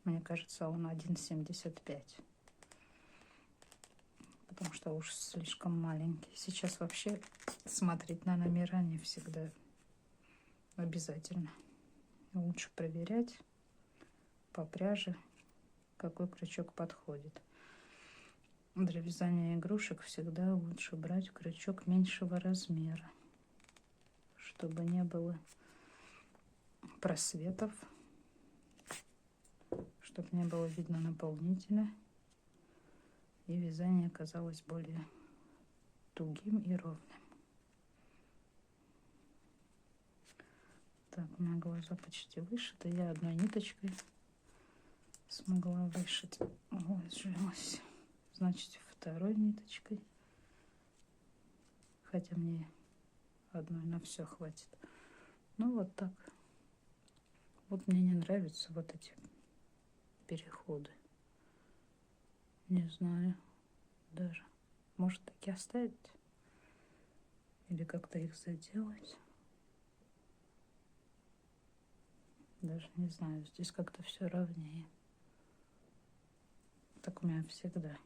Мне кажется, он 1,75. Потому что уж слишком маленький. Сейчас вообще смотреть на номера не всегда обязательно. Лучше проверять по пряже, какой крючок подходит. Для вязания игрушек всегда лучше брать крючок меньшего размера, чтобы не было просветов, чтобы не было видно наполнителя, и вязание казалось более тугим и ровным. Так, у меня глаза почти вышиты. Я одной ниточкой смогла вышить. Вот, сжилась. Значит, второй ниточкой. Хотя мне одной на все хватит. Ну, вот так. Вот мне не нравятся вот эти переходы. Не знаю даже. Может, таки оставить? Или как-то их заделать? Даже не знаю. Здесь как-то все ровнее. Так у меня всегда.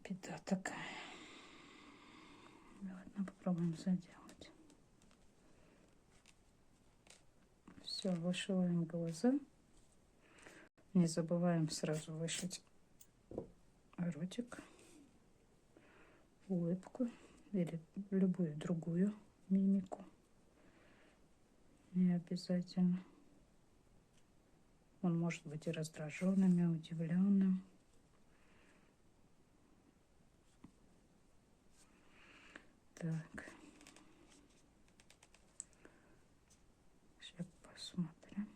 Беда такая. Ладно, попробуем заделать. Все, вышиваем глаза. Не забываем сразу вышить ротик, улыбку или любую другую мимику. Не обязательно. Он может быть и раздраженным, и удивленным. Так. Сейчас посмотрим.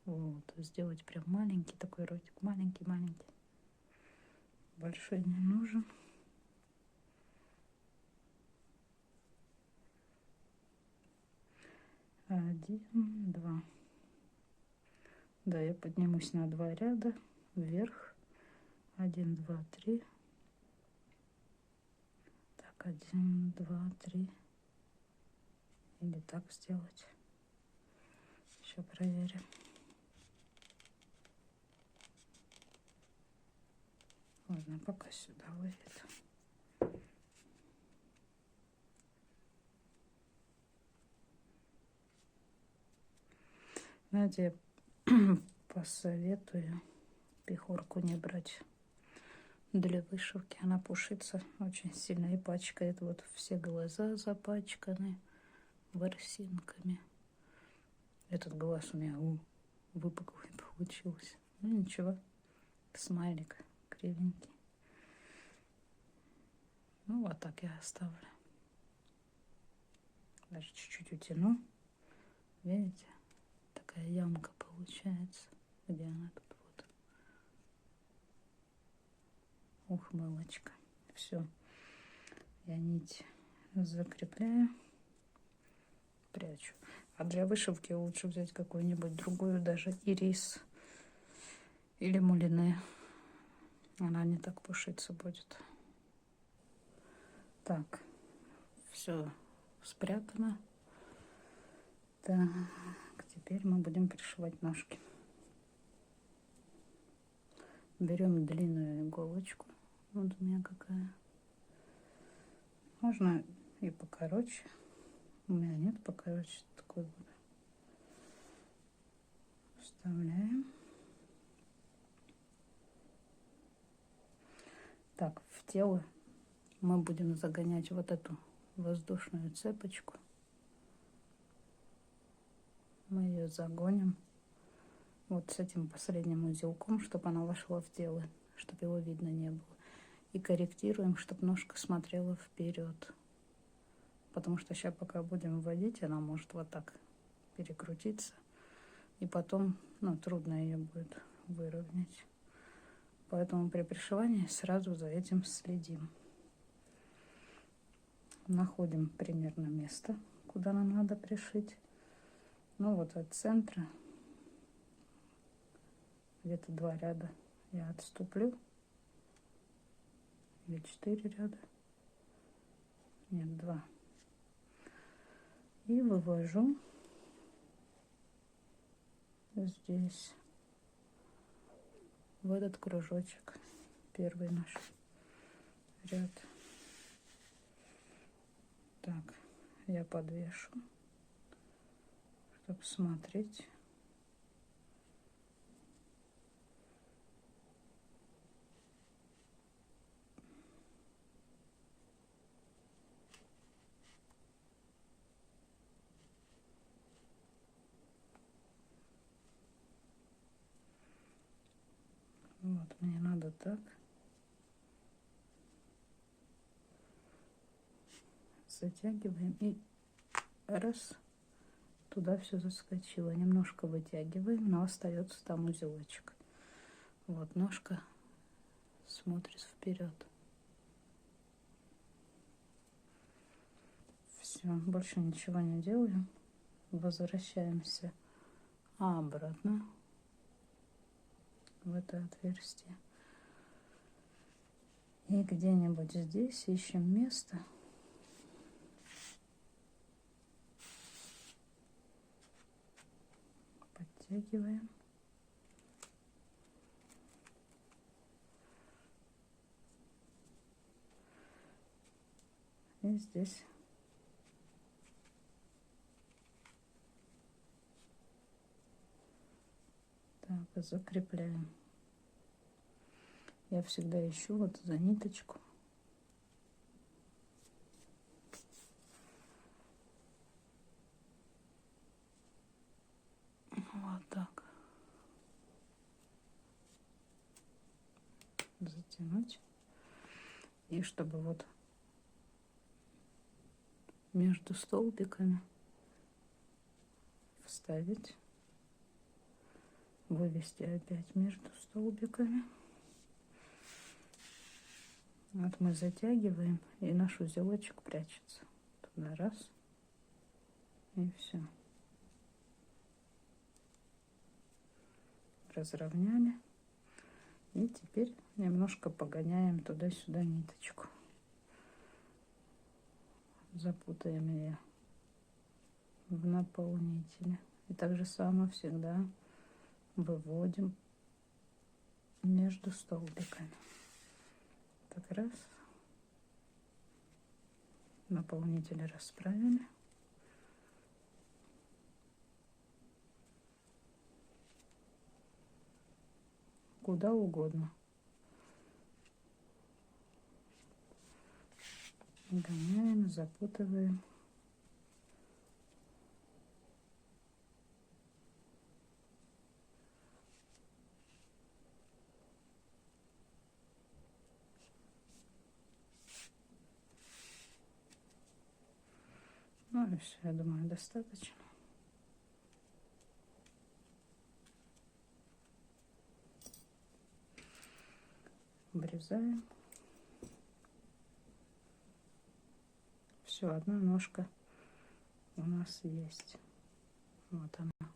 Вот, сделать прям маленький такой ротик. Маленький-маленький. Большой не нужен. Один, два. Да, я поднимусь на 2 ряда вверх. 1, 2, 3. Так, 1, 2, 3. Или так сделать. Еще проверим. Ладно, пока сюда выйдет. Знаете, я посоветую пехорку не брать для вышивки. Она пушится очень сильно и пачкает. Вот все глаза запачканы ворсинками. Этот глаз у меня выпуклый получился. Ну ничего, смайлик кривенький. Ну вот так я оставлю. Даже чуть-чуть утяну. Видите? Такая ямка получается. Где она тут? Вот. Ухмылочка. Все. Я нить закрепляю. Прячу. А для вышивки лучше взять какую-нибудь другую, даже ирис или мулине. Она не так пушиться будет. Так, все спрятано. Так, теперь мы будем пришивать ножки. Берем длинную иголочку. Вот у меня какая. Можно и покороче. У меня нет покороче, такой вот. Вставляем. Так, в тело мы будем загонять вот эту воздушную цепочку. Мы ее загоним вот с этим последним узелком, чтобы она вошла в тело, чтобы его видно не было. И корректируем, чтобы ножка смотрела вперед. Потому что сейчас, пока будем вводить, она может вот так перекрутиться. И потом, ну, трудно ее будет выровнять. Поэтому при пришивании сразу за этим следим. Находим примерно место, куда нам надо пришить. Ну вот от центра где-то 2 ряда я отступлю. Или 4 ряда. Нет, 2. И вывожу здесь, в этот кружочек, первый наш ряд. Так, я подвешу, чтобы смотреть. Вот, мне надо так. Затягиваем и раз, туда все заскочило. Немножко вытягиваем, но остается там узелочек. Вот, ножка смотрит вперед. Все, больше ничего не делаем. Возвращаемся обратно в это отверстие. И где-нибудь здесь ищем место. Подтягиваем. И здесь так, закрепляем. Я всегда ищу вот за ниточку. Вот так. Затянуть. И чтобы вот между столбиками вставить, вывести опять между столбиками. Вот мы затягиваем, и наш узелочек прячется. Туда раз, и все. Разровняли. И теперь немножко погоняем туда-сюда ниточку. Запутаем ее в наполнителе. И так же само всегда выводим между столбиками. Так, раз. Наполнители расправили. Куда угодно. Гоняем, запутываем. Ну и все, я думаю, достаточно. Обрезаем. Все, одна ножка у нас есть. Вот она.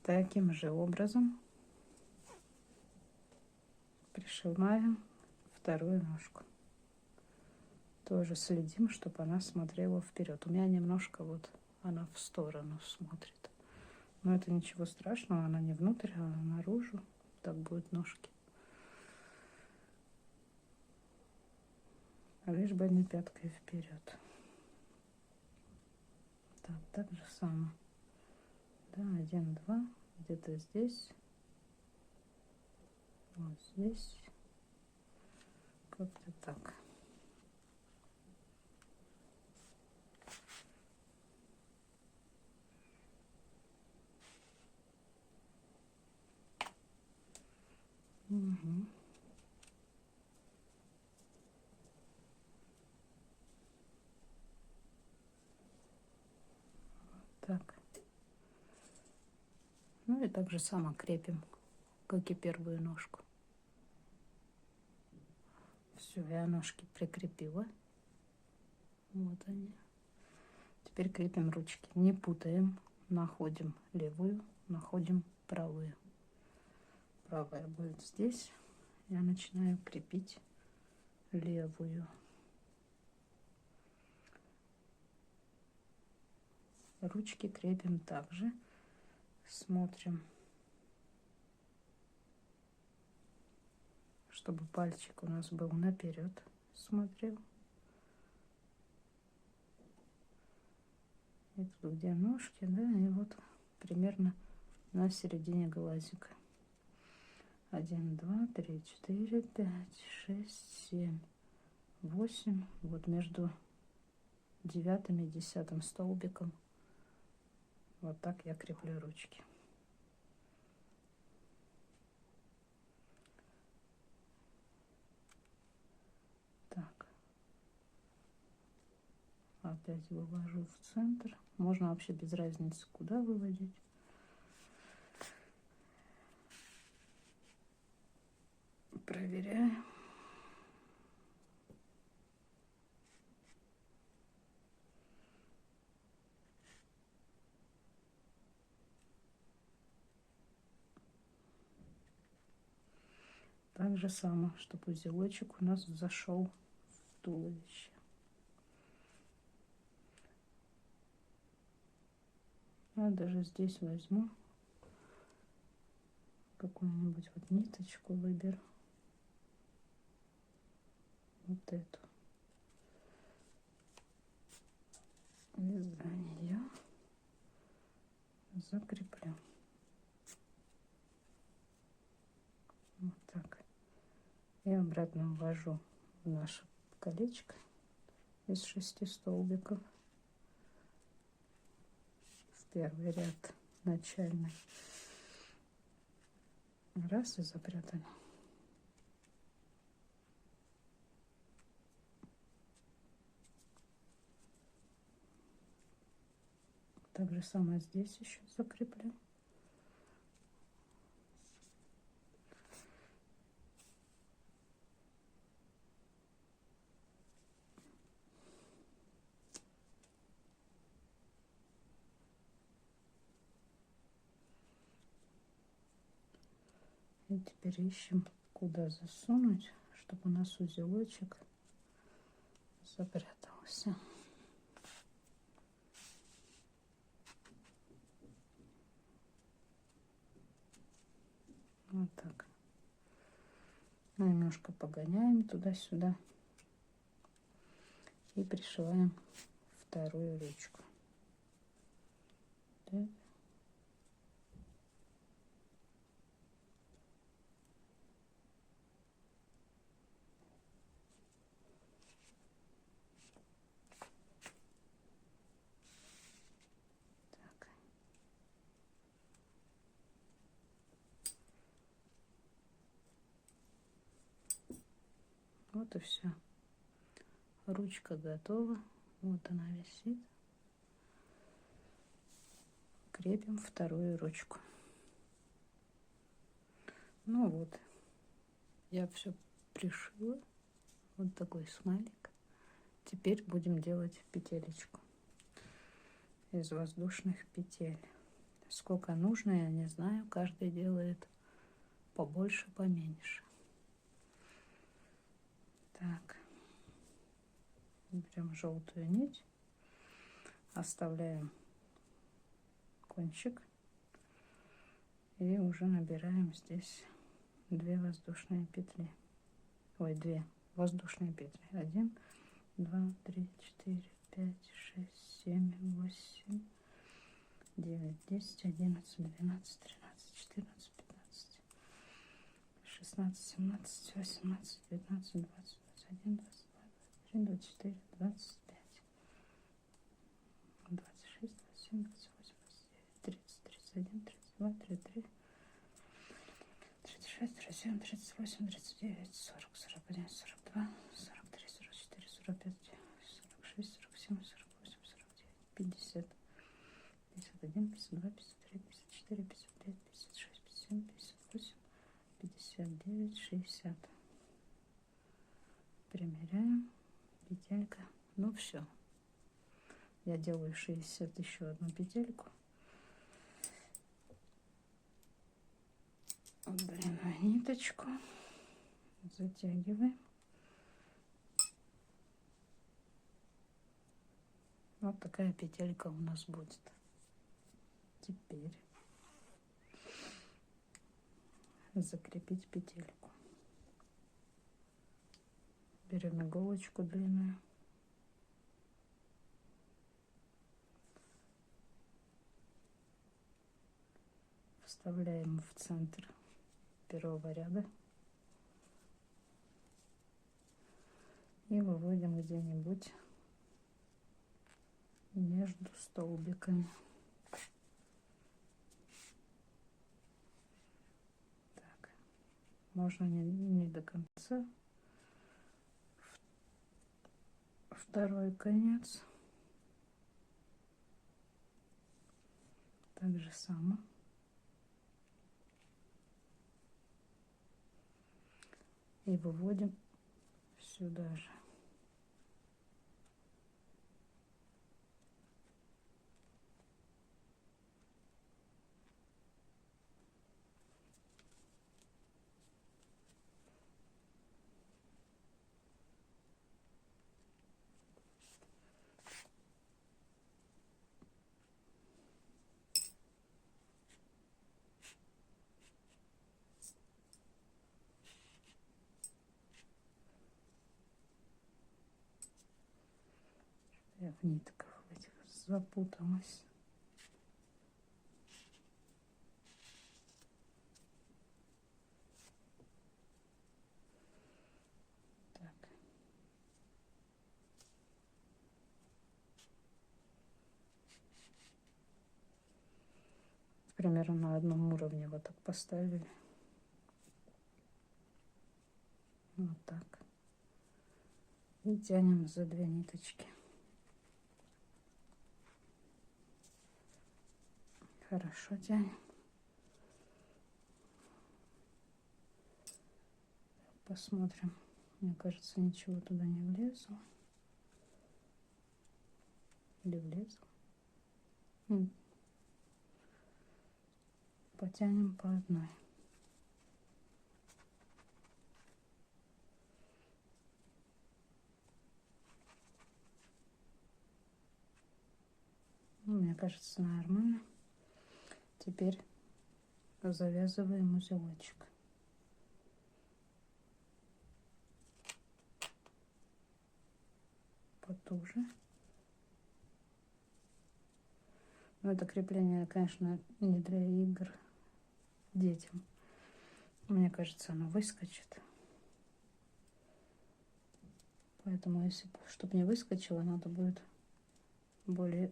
Таким же образом пришиваем вторую ножку. Тоже следим, чтобы она смотрела вперед. У меня немножко вот она в сторону смотрит. Но это ничего страшного, она не внутрь, а наружу. Так будут ножки. А лишь бы не пяткой вперед. Так же само. Да, 1, 2, где-то здесь. Вот здесь. Как-то так. Угу. Так. Так же само крепим, как и первую ножку. Все, я ножки прикрепила. Вот они. Теперь крепим ручки. Не путаем. Находим левую, находим правую. Правая будет здесь. Я начинаю крепить левую. Ручки крепим также. Смотрим, чтобы пальчик у нас был наперед, смотрел. И тут где ножки, да, и вот примерно на середине глазика. 1, 2, 3, 4, 5, 6, 7, 8. Вот между 9 и 10 столбиком. Вот так я креплю ручки. Так. Опять вывожу в центр. Можно вообще без разницы, куда выводить. Проверяю. Так же само, чтобы узелочек у нас зашел в туловище. Я даже здесь возьму какую-нибудь вот ниточку, выберу. Вот эту. И за нее закреплю. Вот так. И обратно ввожу в наше колечко из 6 столбиков. В первый ряд начальный. Раз и запрятали. Так же самое здесь еще закреплю. И теперь ищем, куда засунуть, чтобы у нас узелочек запрятался. Вот так. Немножко погоняем туда-сюда. И пришиваем вторую ручку. Так. Так. Вот и все. Ручка готова. Вот она висит. Крепим вторую ручку. Ну вот, я все пришила. Вот такой смайлик. Теперь будем делать петелечку из воздушных петель. Сколько нужно, я не знаю. Каждый делает побольше, поменьше. Так. Берем желтую нить. Оставляем кончик. И уже набираем здесь 2 воздушные петли. Ой, 2 воздушные петли. 1, 2, 3, 4, 5, 6, 7, 8, 9, 10, 11, 12, 13, 14, 15, 16, 17, 18, 19, 20, 21, 22, 23, 24, 25, 26, 27, 28, 29, 30, 31, 32, 33, 36, 37, 38, 39, 40, 41, 42, 43, 44, 45, 46, 47, 48, 49, 50, 51, 51, 52, 53, 54, 55, 56, 57, 58, 59, 60. Примеряем. Петелька. Ну все. Я делаю 60 еще одну петельку. Длинную ниточку. Затягиваем. Вот такая петелька у нас будет. Теперь закрепить петельку. Берем иголочку длинную. Вставляем в центр первого ряда. И выводим где-нибудь между столбиками. Так, можно не до конца. Второй конец. Так же само. И выводим сюда же. Я в нитках в этих запуталась. Так. Примерно на одном уровне вот так поставили. Вот так. И тянем за 2 ниточки. Хорошо тянем. Посмотрим. Мне кажется, ничего туда не влезло. Или влезло? Потянем по одной. Ну, мне кажется, нормально. Теперь завязываем узелочек. Потуже. Но это крепление, конечно, не для игр детям. Мне кажется, оно выскочит. Поэтому, если, чтобы не выскочило, надо будет более...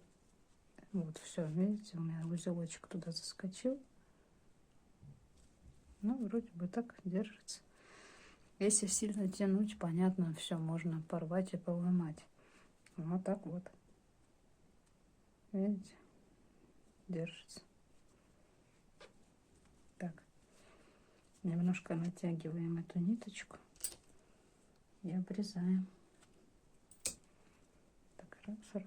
Вот, все, видите, у меня узелочек туда заскочил. Ну, вроде бы так держится. Если сильно тянуть, понятно, все можно порвать и поломать. Вот так вот. Видите? Держится. Так. Немножко натягиваем эту ниточку и обрезаем. Так, раз, раз.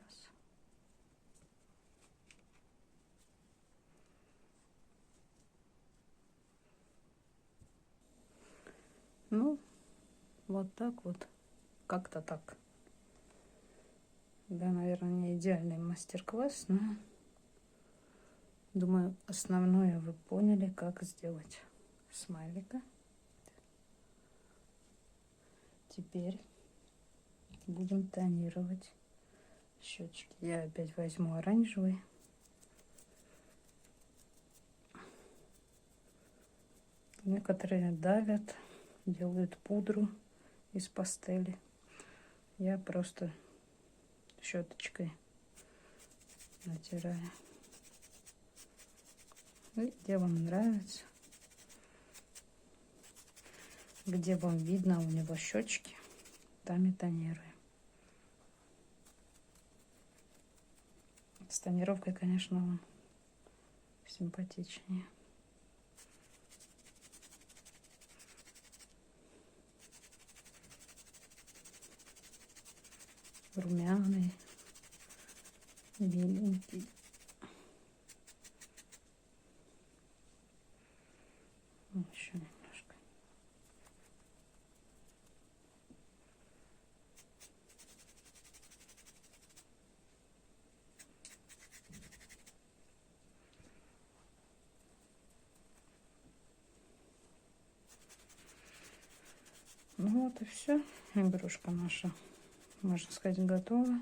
Ну, вот так вот. Как-то так. Да, наверное, не идеальный мастер-класс, но думаю, основное вы поняли, как сделать смайлика. Теперь будем тонировать щечки. Я опять возьму оранжевый. Некоторые давят, делают пудру из пастели. Я просто щеточкой натираю. И где вам нравится, где вам видно у него щечки, там и тонируем. С тонировкой, конечно, он симпатичнее. Румяный, беленький. Еще немножко. Ну вот и все. Игрушка наша, можно сказать, готова.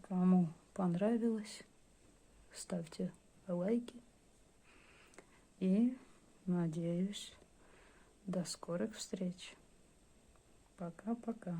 Кому понравилось, ставьте лайки. И надеюсь, до скорых встреч. Пока-пока.